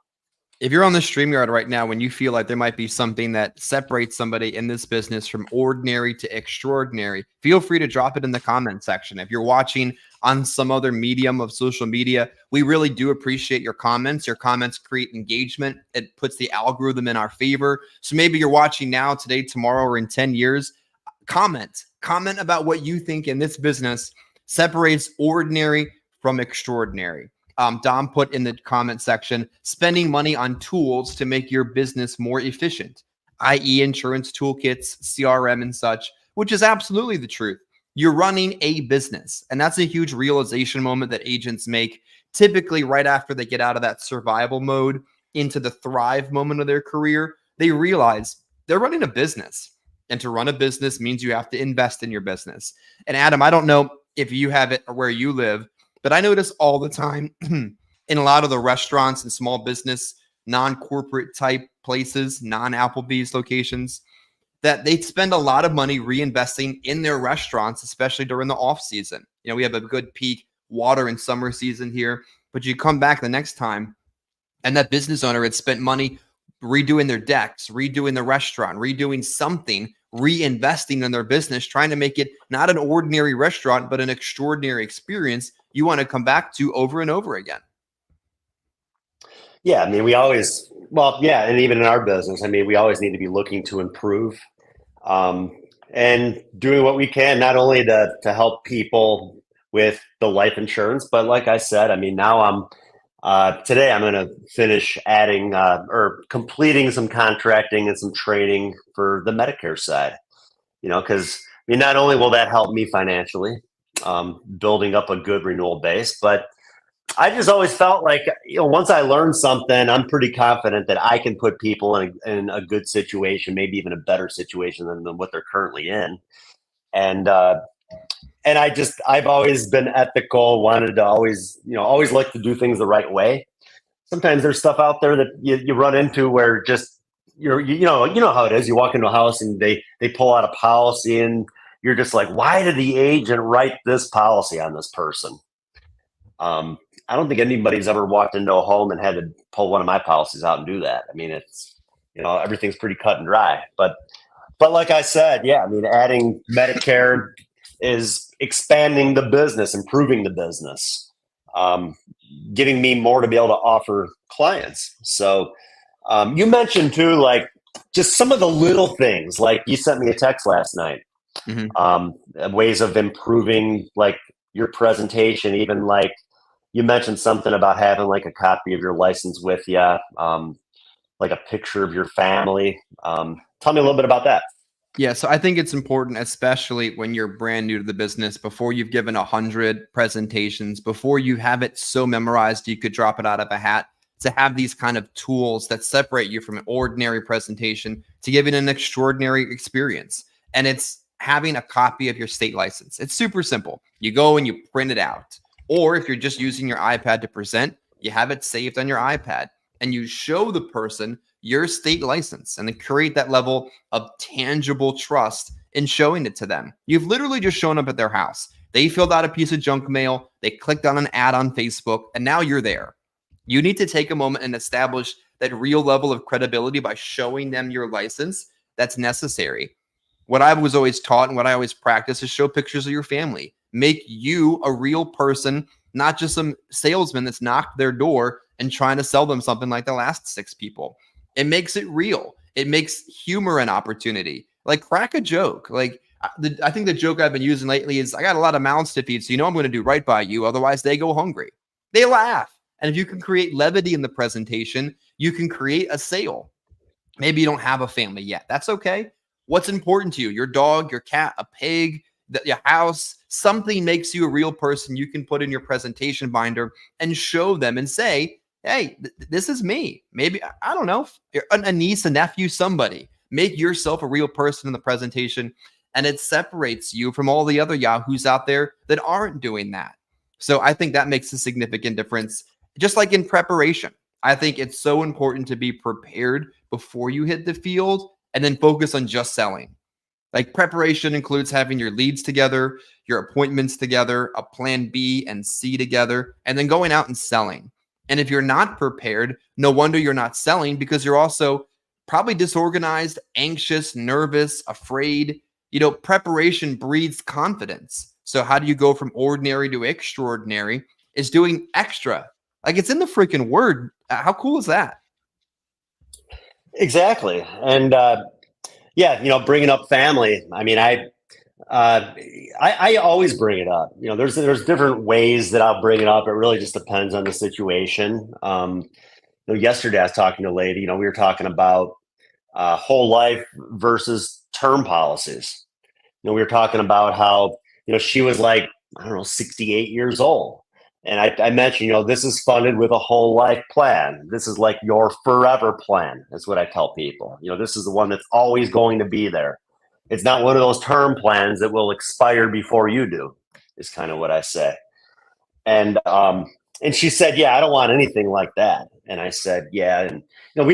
If you're on the StreamYard right now, when you feel like there might be something that separates somebody in this business from ordinary to extraordinary, feel free to drop it in the comment section. If you're watching on some other medium of social media, we really do appreciate your comments. Your comments create engagement. It puts the algorithm in our favor. So maybe you're watching now, today, tomorrow, or in 10 years. Comment about what you think in this business separates ordinary from extraordinary. Dom put in the comment section, spending money on tools to make your business more efficient, i.e. insurance toolkits, CRM and such, which is absolutely the truth. You're running a business, and that's a huge realization moment that agents make typically right after they get out of that survival mode into the thrive moment of their career. They realize they're running a business, and to run a business means you have to invest in your business. And Adam, I don't know if you have it or where you live, but I notice all the time in a lot of the restaurants and small business, non-corporate type places, non-Applebee's locations, that they spend a lot of money reinvesting in their restaurants, especially during the off season. We have a good peak water and summer season here, but you come back the next time and that business owner had spent money redoing their decks, redoing the restaurant, redoing something, reinvesting in their business, trying to make it not an ordinary restaurant, but an extraordinary experience you want to come back to over and over again. Yeah, I mean, and even in our business, I mean, we always need to be looking to improve, and doing what we can, not only to help people with the life insurance, but like I said, I mean, now today I'm going to finish adding or completing some contracting and some training for the Medicare side, because I mean, not only will that help me financially, building up a good renewal base, but I just always felt like, once I learn something, I'm pretty confident that I can put people in a good situation, maybe even a better situation than what they're currently in. And I've always been ethical, wanted to always like to do things the right way. Sometimes there's stuff out there that you run into where just you know how it is. You walk into a house and they pull out a policy and you're just like, why did the agent write this policy on this person? I don't think anybody's ever walked into a home and had to pull one of my policies out and do that. I mean, it's, everything's pretty cut and dry, but like I said, yeah, I mean, adding Medicare is expanding the business, improving the business, giving me more to be able to offer clients. So, you mentioned too, like just some of the little things, like you sent me a text last night, ways of improving like your presentation, even like you mentioned something about having like a copy of your license with you, like a picture of your family. Tell me a little bit about that. Yeah, so I think it's important, especially when you're brand new to the business, before you've given 100 presentations, before you have it so memorized you could drop it out of a hat, to have these kind of tools that separate you from an ordinary presentation to giving an extraordinary experience. And it's having a copy of your state license. It's super simple. You go and you print it out. Or if you're just using your iPad to present, you have it saved on your iPad and you show the person your state license and then create that level of tangible trust in showing it to them. You've literally just shown up at their house. They filled out a piece of junk mail. They clicked on an ad on Facebook, and now you're there. You need to take a moment and establish that real level of credibility by showing them your license. That's necessary. What I was always taught and what I always practice is show pictures of your family. Make you a real person, not just some salesman that's knocked their door and trying to sell them something like the last 6 people. It makes it real. It makes humor an opportunity. Like, crack a joke. Like, I think the joke I've been using lately is, I got a lot of mouths to feed, so I'm going to do right by you. Otherwise, they go hungry. They laugh. And if you can create levity in the presentation, you can create a sale. Maybe you don't have a family yet. That's okay. What's important to you? Your dog, your cat, a pig, your house, something makes you a real person you can put in your presentation binder and show them and say, hey, this is me. Maybe, I don't know, a niece, a nephew, somebody. Make yourself a real person in the presentation, and it separates you from all the other yahoos out there that aren't doing that. So I think that makes a significant difference. Just like in preparation, I think it's so important to be prepared before you hit the field and then focus on just selling. Like, preparation includes having your leads together, your appointments together, a plan B and C together, and then going out and selling. And if you're not prepared, no wonder you're not selling, because you're also probably disorganized, anxious, nervous, afraid. Preparation breeds confidence. So how do you go from ordinary to extraordinary? Is doing extra. Like, it's in the freaking word. How cool is that? Exactly. And bringing up family. I mean, I always bring it up. There's different ways that I'll bring it up. It really just depends on the situation. Yesterday I was talking to a lady. We were talking about whole life versus term policies. We were talking about how she was like, I don't know, 68 years old. And I mentioned, this is funded with a whole life plan. This is like your forever plan. That's what I tell people. This is the one that's always going to be there. It's not one of those term plans that will expire before you do, is kind of what I say. And she said, yeah, I don't want anything like that. And I said, yeah. And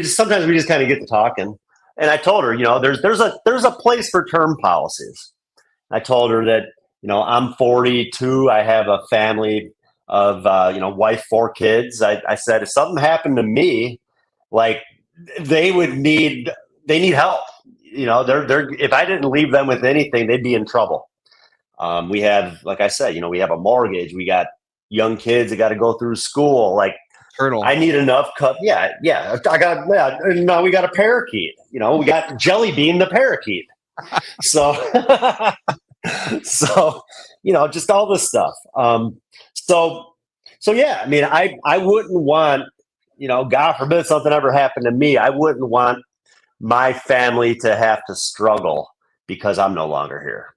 sometimes we just kind of get to talking. And I told her, there's a place for term policies. I told her that, I'm 42. I have a family of wife, 4 kids. I said, if something happened to me, like, they need help. They're if I didn't leave them with anything, they'd be in trouble. We have, like I said, we have a mortgage. We got young kids that got to go through school. Like, Turtle. I need enough cup. Yeah. Now we got a parakeet. We got Jelly Bean the parakeet. So just all this stuff. So yeah, I mean, I wouldn't want, God forbid something ever happened to me. I wouldn't want my family to have to struggle because I'm no longer here.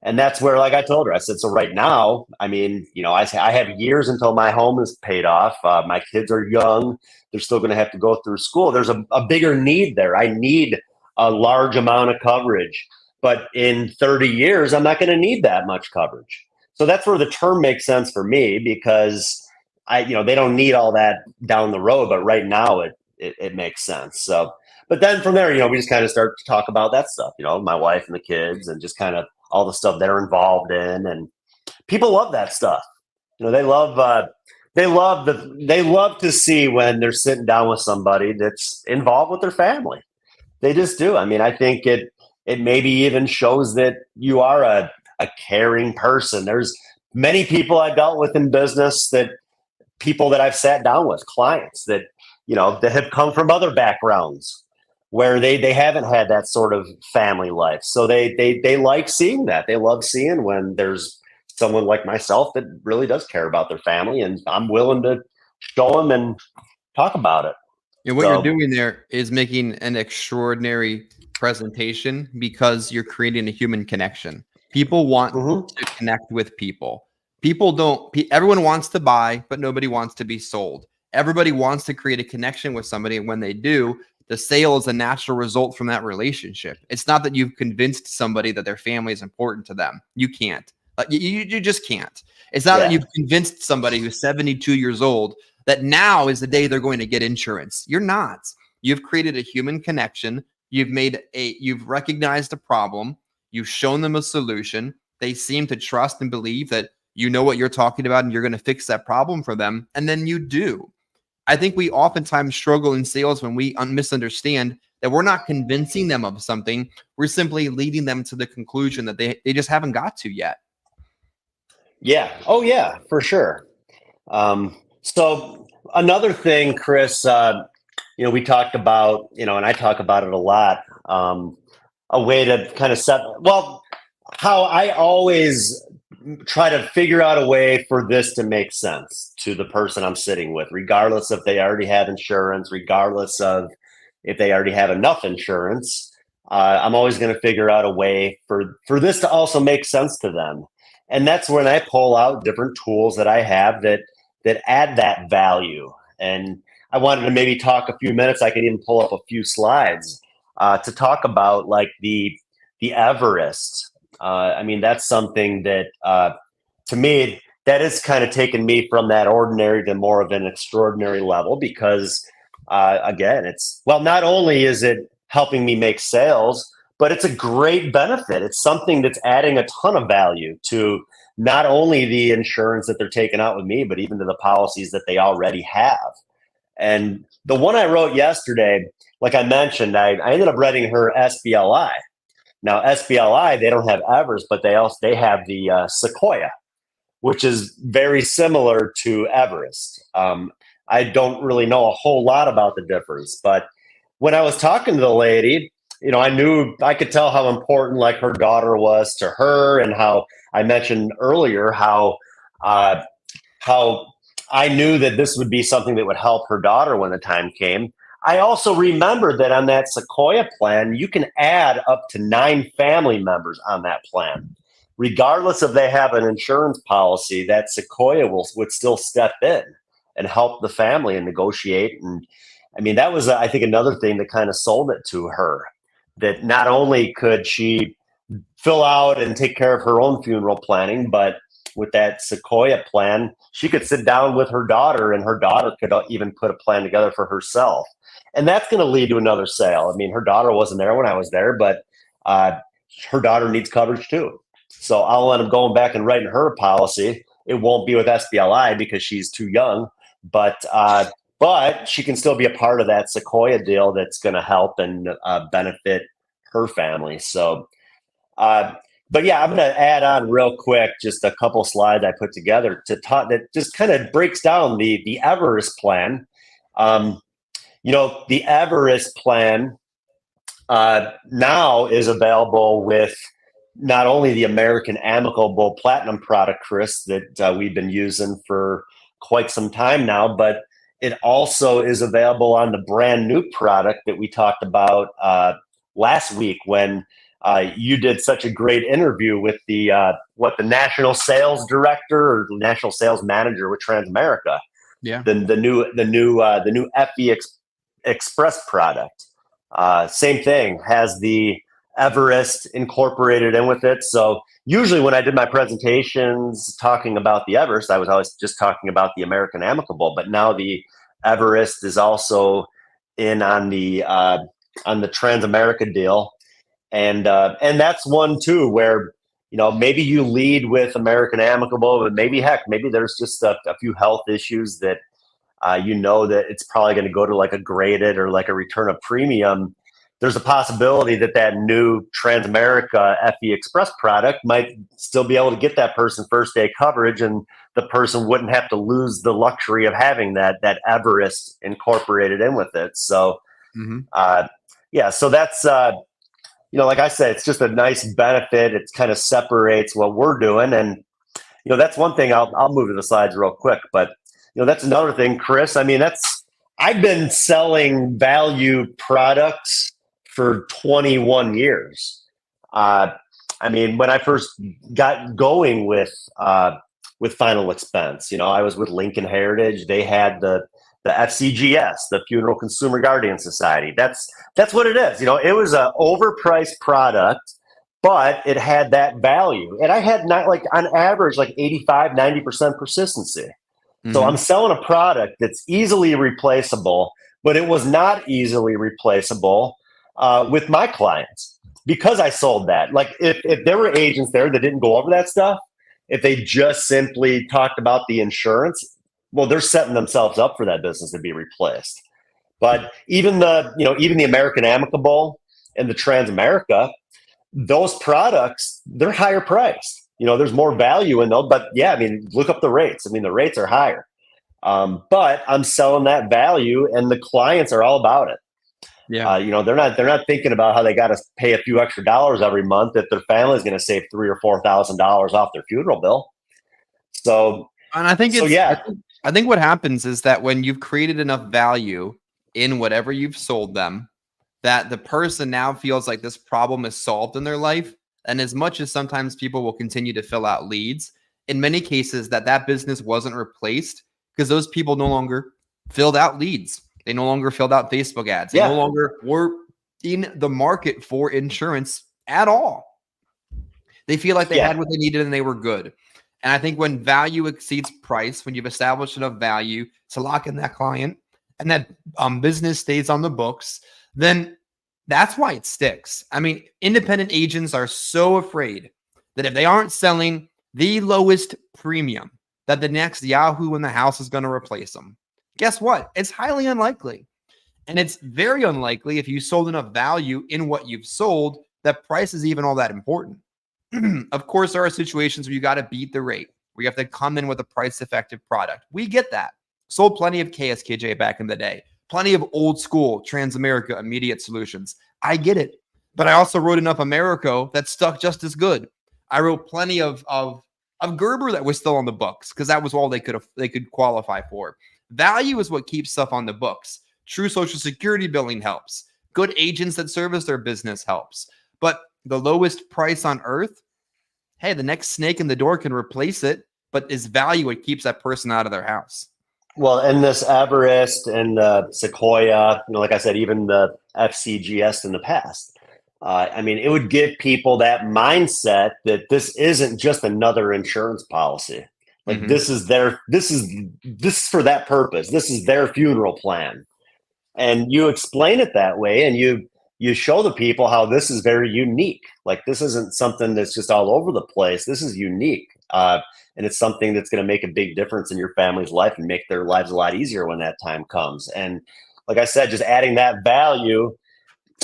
And that's where, like I told her, I said, so right now, I mean, I have years until my home is paid off. My kids are young. They're still going to have to go through school. There's a bigger need there. I need a large amount of coverage. But in 30 years, I'm not going to need that much coverage. So that's where the term makes sense for me, because they don't need all that down the road. But right now, it makes sense. So, but then from there, we just kind of start to talk about that stuff. My wife and the kids, and just kind of all the stuff they're involved in, and people love that stuff. They love to see when they're sitting down with somebody that's involved with their family. They just do. I mean, I think it maybe even shows that you are a caring person. There's many people I've dealt with in business, people that I've sat down with, clients that have come from other backgrounds where they haven't had that sort of family life. So they like seeing that. They love seeing when there's someone like myself that really does care about their family, and I'm willing to show them and talk about it. And what you're doing there is making an extraordinary presentation, because you're creating a human connection. People want to connect with people. Everyone wants to buy, but nobody wants to be sold. Everybody wants to create a connection with somebody. And when they do, the sale is a natural result from that relationship. It's not that you've convinced somebody that their family is important to them. You can't. You just can't. It's not that you've convinced somebody who's 72 years old that now is the day they're going to get insurance. You're not. You've created a human connection. You've recognized a problem. You've shown them a solution. They seem to trust and believe that you know what you're talking about and you're going to fix that problem for them. And then you do. I think we oftentimes struggle in sales when we misunderstand that we're not convincing them of something. We're simply leading them to the conclusion that they just haven't got to yet. Yeah. Oh, yeah, for sure. So another thing, Chris, we talked about, and I talk about it a lot, a way to kind of how I always try to figure out a way for this to make sense to the person I'm sitting with, regardless if they already have insurance, regardless of if they already have enough insurance. I'm always going to figure out a way for this to also make sense to them. And that's when I pull out different tools that I have that add that value. And I wanted to maybe talk a few minutes. I could even pull up a few slides to talk about like the Everest. That's something that to me, that has kind of taken me from that ordinary to more of an extraordinary level because again, not only is it helping me make sales, but it's a great benefit. It's something that's adding a ton of value to not only the insurance that they're taking out with me, but even to the policies that they already have. And the one I wrote yesterday, like I mentioned, I ended up writing her SBLI. Now, SBLI, they don't have Everest, but they have the Sequoia, which is very similar to Everest. I don't really know a whole lot about the difference, but when I was talking to the lady, I could tell how important like her daughter was to her, and how I mentioned earlier how I knew that this would be something that would help her daughter when the time came. I also remembered that on that Sequoia plan, you can add up to 9 family members on that plan. Regardless if they have an insurance policy, that Sequoia would still step in and help the family and negotiate. And that was, I think, another thing that kind of sold it to her, that not only could she fill out and take care of her own funeral planning, but with that Sequoia plan, she could sit down with her daughter and her daughter could even put a plan together for herself. And that's going to lead to another sale. Her daughter wasn't there when I was there, but her daughter needs coverage too. So I'll end up going back and writing her a policy. It won't be with SBLI because she's too young, but she can still be a part of that Sequoia deal that's going to help and benefit her family. So, but yeah, I'm going to add on real quick just a couple slides I put together to talk that just kind of breaks down the Everest plan. The Everest plan now is available with not only the American Amicable Platinum product, Chris, that we've been using for quite some time now, but it also is available on the brand new product that we talked about last week when you did such a great interview with the national sales director or national sales manager with Transamerica. Yeah. The new FE Express product. Same thing, has the Everest incorporated in with it. So usually when I did my presentations talking about the Everest, I was always just talking about the American Amicable, but now the Everest is also in on the Transamerica deal. And that's one too, where, maybe you lead with American Amicable, but maybe there's just a few health issues that, that it's probably going to go to like a graded or like a return of premium. There's a possibility that new Transamerica FE Express product might still be able to get that person first day coverage, and the person wouldn't have to lose the luxury of having that Everest incorporated in with it. So, so that's, like I said, it's just a nice benefit. It kind of separates what we're doing. And, that's one thing. I'll move to the slides real quick, but, that's another thing, Chris. I've been selling value products for 21 years. When I first got going with Final Expense, I was with Lincoln Heritage. They had the FCGS, the Funeral Consumer Guardian Society. That's what it is. It was an overpriced product, but it had that value. And I had not on average, 85, 90% persistency. So I'm selling a product that's easily replaceable, but it was not easily replaceable with my clients. because I sold that. Like if there were agents there that didn't go over that stuff, if they just simply talked about the insurance, well, they're setting themselves up for that business to be replaced. But even the American Amicable and the Transamerica, those products, they're higher priced. There's more value in those. But yeah, I mean, look up the rates. I mean, the rates are higher. But I'm selling that value, and the clients are all about it. Yeah. They're not thinking about how they got to pay a few extra dollars every month if their family is going to save $3,000 or $4,000 off their funeral bill. So, And I think yeah. I think what happens is that when you've created enough value in whatever you've sold them, that the person now feels like this problem is solved in their life. And as much as sometimes people will continue to fill out leads, in many cases that business wasn't replaced because those people no longer filled out leads. They no longer filled out Facebook ads. They no longer were in the market for insurance at all. They feel like they had what they needed and they were good. And I think when value exceeds price, when you've established enough value to lock in that client and that business stays on the books, then that's why it sticks. I mean, independent agents are so afraid that if they aren't selling the lowest premium, that the next Yahoo in the house is going to replace them. Guess what? It's highly unlikely. And it's very unlikely if you sold enough value in what you've sold that price is even all that important. Of course, there are situations where you got to beat the rate, where you have to come in with a price-effective product. We get that. Sold plenty of KSKJ back in the day. Plenty of old school Transamerica immediate solutions. I get it. But I also wrote enough Americo that stuck just as good. I wrote plenty of Gerber that was still on the books because that was all they could qualify for. Value is what keeps stuff on the books. True Social Security billing helps. Good agents that service their business helps. But the lowest price on earth, hey, the next snake in the door can replace it, but is value what keeps that person out of their house. Well, and this Everest and the Sequoia, like I said, even the FCGS in the past, I mean, it would give people that mindset that this isn't just another insurance policy. Like this is for that purpose. This is their funeral plan. And you explain it that way, and you show the people how this is very unique. Like this isn't something that's just all over the place. This is unique. And it's something that's going to make a big difference in your family's life and make their lives a lot easier when that time comes. And like I said, just adding that value,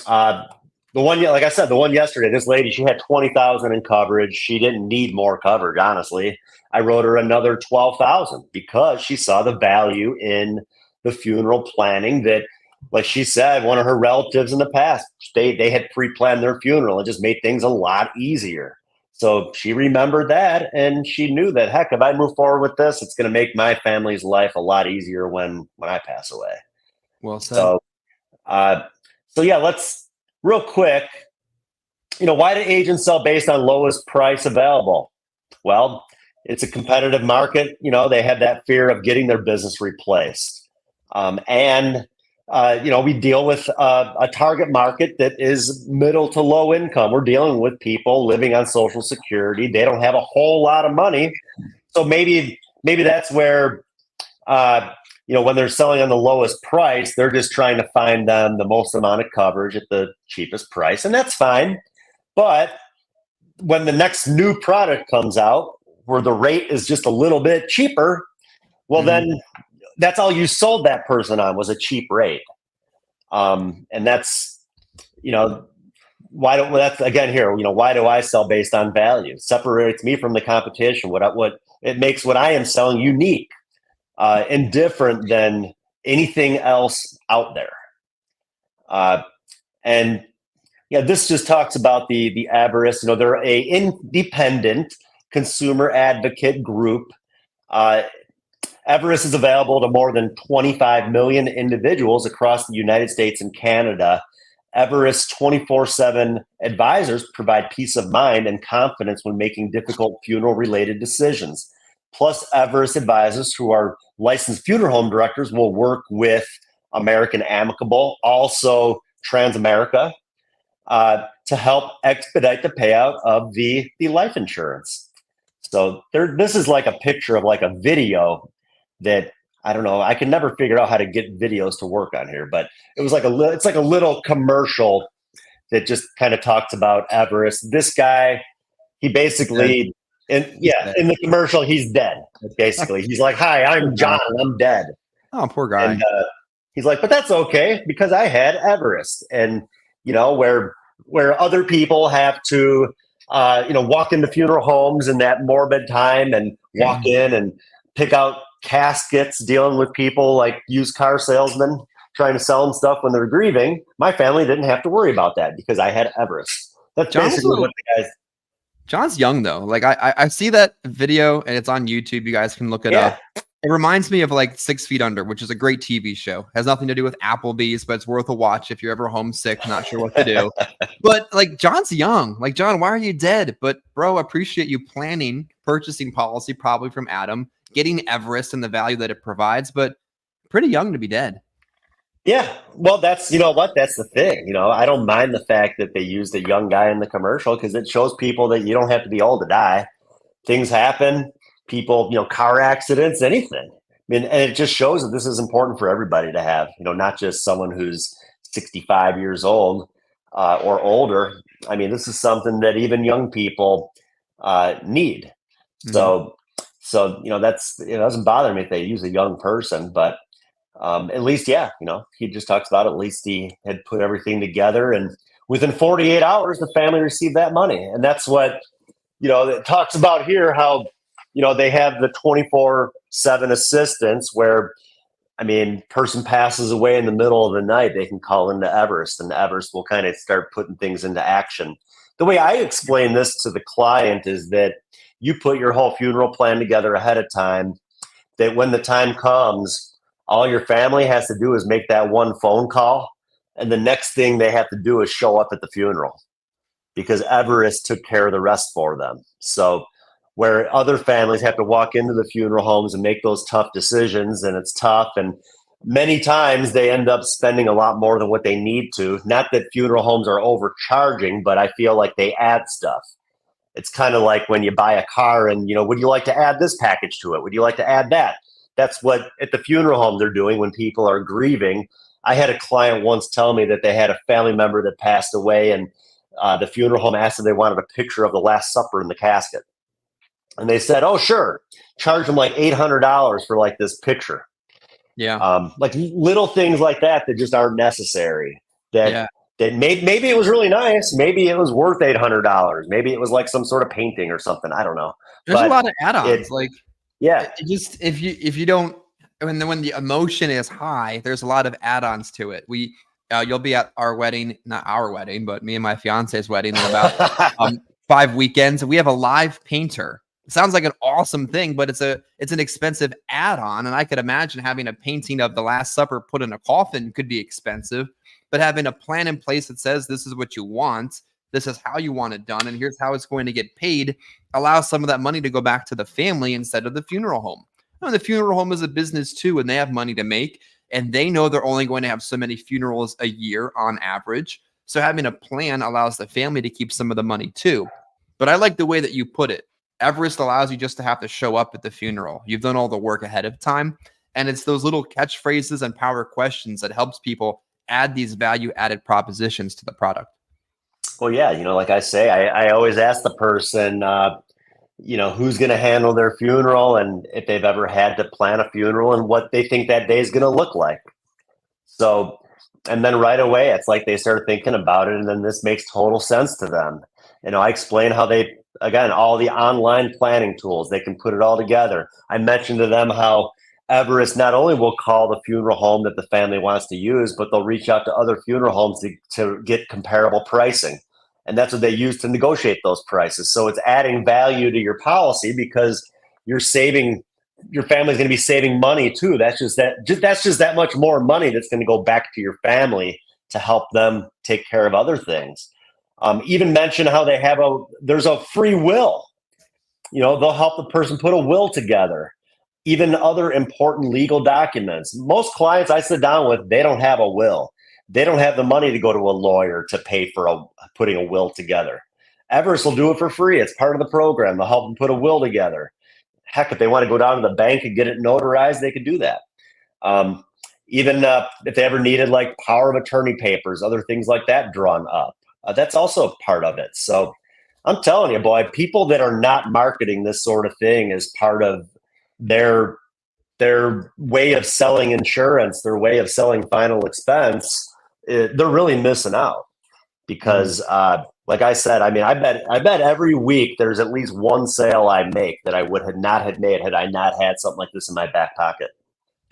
the one yesterday, this lady, she had 20,000 in coverage. She didn't need more coverage, honestly. I wrote her another 12,000 because she saw the value in the funeral planning that, like she said, one of her relatives in the past, they had pre-planned their funeral. It just made things a lot easier. So she remembered that, and she knew that, heck, if I move forward with this, it's going to make my family's life a lot easier when I pass away. Well said. So yeah, let's real quick. Why do agents sell based on lowest price available? Well, it's a competitive market. They have that fear of getting their business replaced, and we deal with a target market that is middle to low income. We're dealing with people living on Social Security. They don't have a whole lot of money. So maybe that's where, when they're selling on the lowest price, they're just trying to find them the most amount of coverage at the cheapest price. And that's fine. But when the next new product comes out where the rate is just a little bit cheaper, well, then that's all you sold that person on was a cheap rate. And that's, why do I sell based on value? It separates me from the competition. What it makes what I am selling unique and different than anything else out there. And yeah, this just talks about the Everest. They're a independent consumer advocate group. Everest is available to more than 25 million individuals across the United States and Canada. Everest 24/7 advisors provide peace of mind and confidence when making difficult funeral-related decisions. Plus, Everest advisors who are licensed funeral home directors will work with American Amicable, also Transamerica, to help expedite the payout of the life insurance. So this is like a picture of like a video that, I don't know, I can never figure out how to get videos to work on here, but it was like it's like a little commercial that just kind of talks about Everest. This guy, he basically, in the commercial, he's dead. Basically, he's like, "Hi, I'm John. I'm dead." Oh, poor guy. And he's like, "But that's okay because I had Everest." And where other people have to, walk into funeral homes in that morbid time and walk in and pick out caskets, dealing with people like used car salesmen trying to sell them stuff when they're grieving. My family didn't have to worry about that because I had Everest. That's basically what the guys. John's young though. Like I see that video and it's on YouTube. You guys can look it up. It reminds me of like 6 Feet Under, which is a great TV show. Has nothing to do with Applebee's, but it's worth a watch if you're ever homesick, not sure what to do. But like John's young. Like, John, why are you dead? But bro, appreciate you planning purchasing policy probably from Adam, getting Everest and the value that it provides, but pretty young to be dead. Yeah. Well, that's the thing. I don't mind the fact that they used a young guy in the commercial because it shows people that you don't have to be old to die. Things happen. People, car accidents, anything. I mean, and it just shows that this is important for everybody to have, not just someone who's 65 years old or older. I mean, this is something that even young people need. Mm-hmm. So, it doesn't bother me if they use a young person, but at least, he just talks about at least he had put everything together, and within 48 hours, the family received that money. And that's what, it talks about here, how, they have the 24/7 assistance where, person passes away in the middle of the night, they can call into Everest, and Everest will kind of start putting things into action. The way I explain this to the client is that you put your whole funeral plan together ahead of time, that when the time comes, all your family has to do is make that one phone call, and the next thing they have to do is show up at the funeral because Everest took care of the rest for them. So where other families have to walk into the funeral homes and make those tough decisions, and it's tough, and many times they end up spending a lot more than what they need to. Not that funeral homes are overcharging, but I feel like they add stuff. It's kind of like when you buy a car and, would you like to add this package to it? Would you like to add that? That's what at the funeral home they're doing when people are grieving. I had a client once tell me that they had a family member that passed away, and the funeral home asked if they wanted a picture of the Last Supper in the casket. And they said, "Oh, sure." Charge them like $800 for like this picture. Yeah. Like little things like that just aren't necessary. That maybe it was really nice. Maybe it was worth $800. Maybe it was like some sort of painting or something. I don't know. There's a lot of add-ons. Just if you don't, when the emotion is high, there's a lot of add-ons to it. You'll be at our wedding, not our wedding, but me and my fiance's wedding in about 5 weekends. We have a live painter. It sounds like an awesome thing, but it's an expensive add-on. And I could imagine having a painting of the Last Supper put in a coffin could be expensive, but having a plan in place that says this is what you want, this is how you want it done, and here's how it's going to get paid, allows some of that money to go back to the family instead of the funeral home. The funeral home is a business too, and they have money to make, and they know they're only going to have so many funerals a year on average. So having a plan allows the family to keep some of the money too. But I like the way that you put it. Everest allows you just to have to show up at the funeral. You've done all the work ahead of time. And it's those little catchphrases and power questions that helps people add these value-added propositions to the product. Well, yeah, like I say, I always ask the person, who's going to handle their funeral and if they've ever had to plan a funeral and what they think that day is going to look like. So, and then right away, it's like they start thinking about it, and then this makes total sense to them. I explain how all the online planning tools, they can put it all together. I mentioned to them how Everest not only will call the funeral home that the family wants to use, but they'll reach out to other funeral homes to get comparable pricing. And that's what they use to negotiate those prices. So it's adding value to your policy because your family's going to be saving money too. That's just that much more money that's going to go back to your family to help them take care of other things. Even mention how there's a free will. They'll help the person put a will together. Even other important legal documents. Most clients I sit down with, they don't have a will. They don't have the money to go to a lawyer to pay for putting a will together. Everest will do it for free. It's part of the program. They'll help them put a will together. Heck, if they want to go down to the bank and get it notarized, they could do that. Even if they ever needed like power of attorney papers, other things like that drawn up. That's also part of it. So I'm telling you, boy, people that are not marketing this sort of thing as part of their way of selling insurance, their way of selling final expense, they're really missing out because, like I said, I mean, I bet every week there's at least one sale I make that I would have not had made had I not had something like this in my back pocket.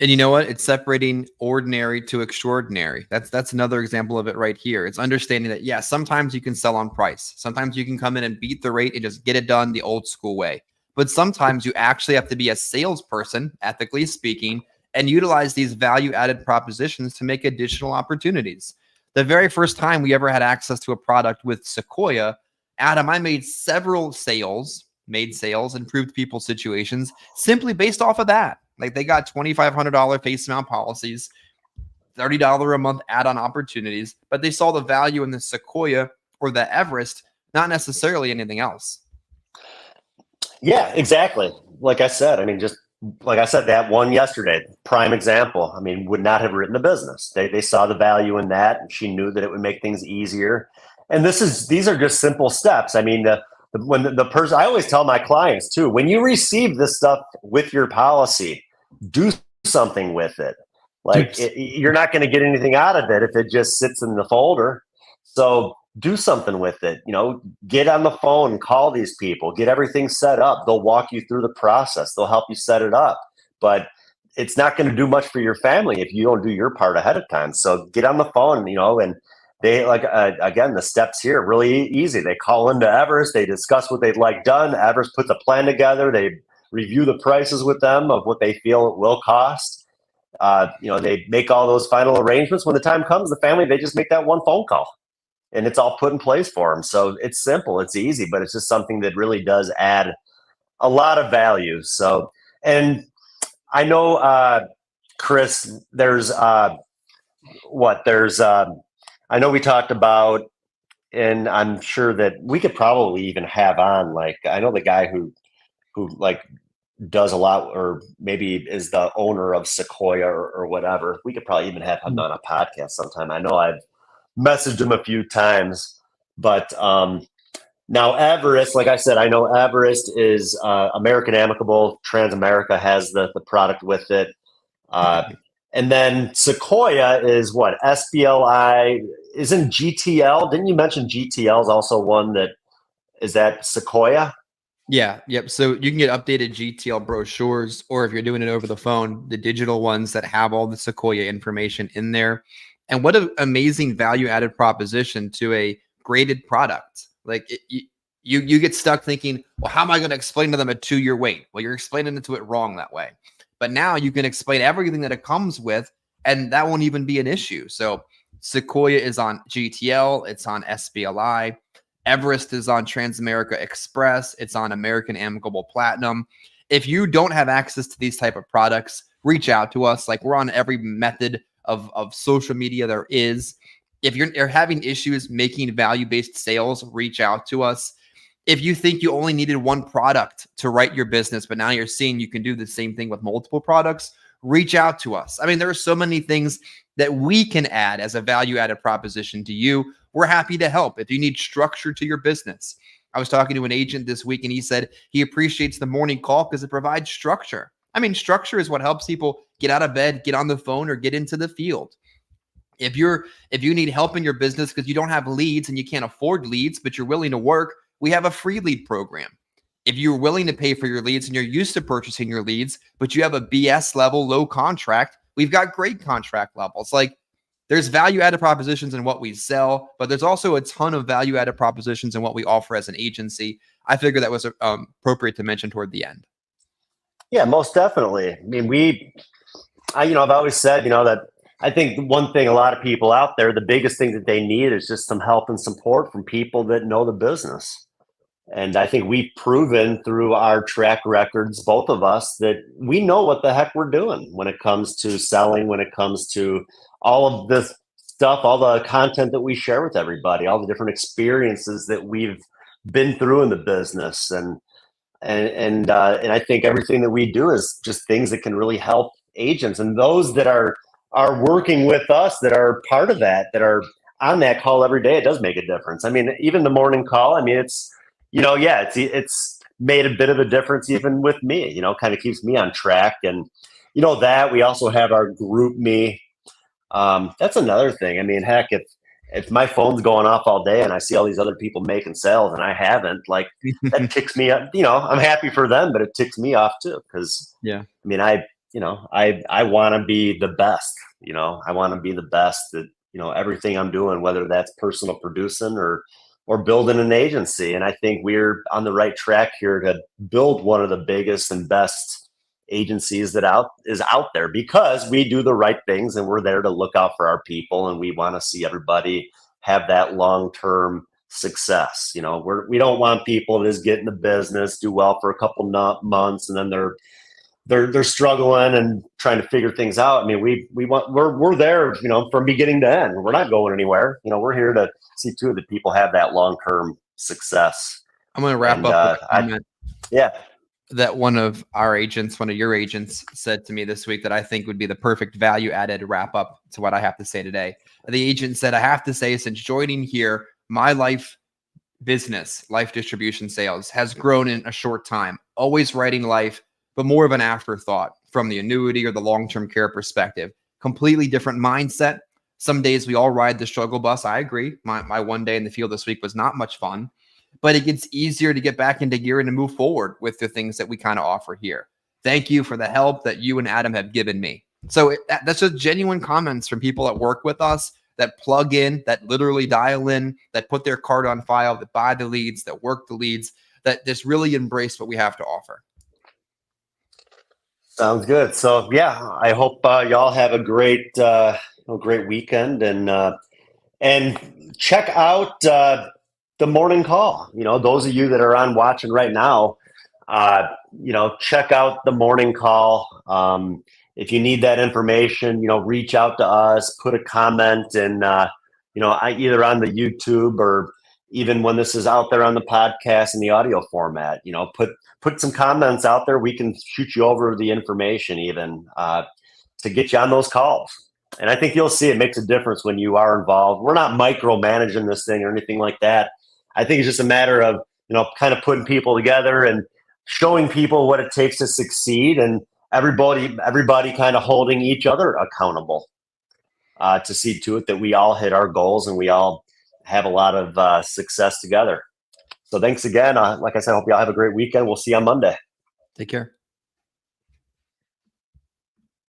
And you know what? It's separating ordinary to extraordinary. That's another example of it right here. It's understanding that, yeah, sometimes you can sell on price. Sometimes you can come in and beat the rate and just get it done the old school way. But sometimes you actually have to be a salesperson, ethically speaking, and utilize these value added propositions to make additional opportunities. The very first time we ever had access to a product with Sequoia, Adam, I made sales, improved people's situations simply based off of that. Like they got $2,500 face amount policies, $30 a month add-on opportunities, but they saw the value in the Sequoia or the Everest, not necessarily anything else. Yeah, exactly. Like I said, I mean, just like I said, that one yesterday, prime example. I mean, would not have written a business. They saw the value in that, and she knew that it would make things easier. And these are just simple steps. I mean, when the person, I always tell my clients too, when you receive this stuff with your policy, do something with it. Like you're not going to get anything out of it if it just sits in the folder. So do something with it. You know, get on the phone, call these people, get everything set up. They'll walk you through the process. They'll help you set it up. But it's not going to do much for your family if you don't do your part ahead of time. So get on the phone, you know, and they again, the steps here really easy. They call into Everest, they discuss what they'd like done. Everest puts a plan together. They review the prices with them of what they feel it will cost. You know, they make all those final arrangements. When the time comes, the family, they just make that one phone call and it's all put in place for them. So it's simple, it's easy, but it's just something that really does add a lot of value. So, and I know, Chris, there's I know we talked about, and I'm sure that we could probably even have on, like, I know the guy who like does a lot, or maybe is the owner of Sequoia or whatever. We could probably even have him on a podcast sometime. I know I've messaged him a few times, but now Everest, like I said, I know Everest is American Amicable. Transamerica has the product with it. And then Sequoia is what? SBLI, isn't GTL? Didn't you mention GTL is also one that, is that Sequoia? Yeah, yep. So you can get updated GTL brochures, or if you're doing it over the phone, the digital ones that have all the Sequoia information in there. And what an amazing value added proposition to a graded product. Like you get stuck thinking, well, how am I going to explain to them a 2-year wait? Well, you're explaining it to it wrong that way. But now you can explain everything that it comes with, and that won't even be an issue. So Sequoia is on GTL, it's on SBLI. Everest is on Transamerica Express. It's on American Amicable Platinum. If you don't have access to these type of products, reach out to us. Like, we're on every method of social media there is. If you're having issues making value-based sales, reach out to us. If you think you only needed one product to write your business, but now you're seeing you can do the same thing with multiple products, reach out to us. I mean, there are so many things that we can add as a value-added proposition to you. We're happy to help. If you need structure to your business, I was talking to an agent this week and he said he appreciates the morning call because it provides structure. I mean, structure is what helps people get out of bed, get on the phone, or get into the field. If you need help in your business because you don't have leads and you can't afford leads, but you're willing to work, we have a free lead program. If you're willing to pay for your leads and you're used to purchasing your leads, but you have a BS level, low contract, we've got great contract levels. Like, there's value-added propositions in what we sell, but there's also a ton of value-added propositions in what we offer as an agency. I figured that was appropriate to mention toward the end. Yeah, most definitely. I mean, I've always said, that I think one thing a lot of people out there, the biggest thing that they need is just some help and support from people that know the business. And I think we've proven through our track records, both of us, that we know what the heck we're doing when it comes to selling, when it comes to all of this stuff, all the content that we share with everybody, all the different experiences that we've been through in the business. And I think everything that we do is just things that can really help agents and those that are working with us, that are part of that are on that call every day, it does make a difference. I mean, even the morning call, I mean, it's, it's made a bit of a difference even with me, kind of keeps me on track. And, that we also have our group me. That's another thing. I mean, heck, if my phone's going off all day and I see all these other people making sales and I haven't, like that ticks me up. I'm happy for them, but it ticks me off too. Cause I mean, I want to be the best, I want to be the best at, everything I'm doing, whether that's personal producing or building an agency. And I think we're on the right track here to build one of the biggest and best agencies that is out there, because we do the right things and we're there to look out for our people, and we want to see everybody have that long-term success. We don't want people to just get in the business, do well for a couple months, and then they're struggling and trying to figure things out. I mean, we're there, from beginning to end. We're not going anywhere. We're here to see too that people have that long-term success. I'm going to wrap up with a comment. Yeah. That one of your agents said to me this week that I think would be the perfect value added wrap up to what I have to say today. The agent said, I have to say, since joining here, my life distribution sales has grown in a short time, always writing life, but more of an afterthought from the annuity or the long-term care perspective. Completely different mindset. Some days we all ride the struggle bus. I agree. My one day in the field this week was not much fun. But it gets easier to get back into gear and to move forward with the things that we kind of offer here. Thank you for the help that you and Adam have given me. So that's just genuine comments from people that work with us, that plug in, that literally dial in, that put their card on file, that buy the leads, that work the leads, that just really embrace what we have to offer. Sounds good. So yeah, I hope y'all have a great weekend, and check out the morning call. Those of you that are watching right now, check out the morning call. If you need that information, reach out to us, put a comment, and either on the YouTube or even when this is out there on the podcast in the audio format, put some comments out there. We can shoot you over the information even to get you on those calls. And I think you'll see it makes a difference when you are involved. We're not micromanaging this thing or anything like that. I think it's just a matter of, kind of putting people together and showing people what it takes to succeed, and everybody kind of holding each other accountable to see to it that we all hit our goals and we all have a lot of success together. So thanks again. Like I said, I hope y'all have a great weekend. We'll see you on Monday. Take care.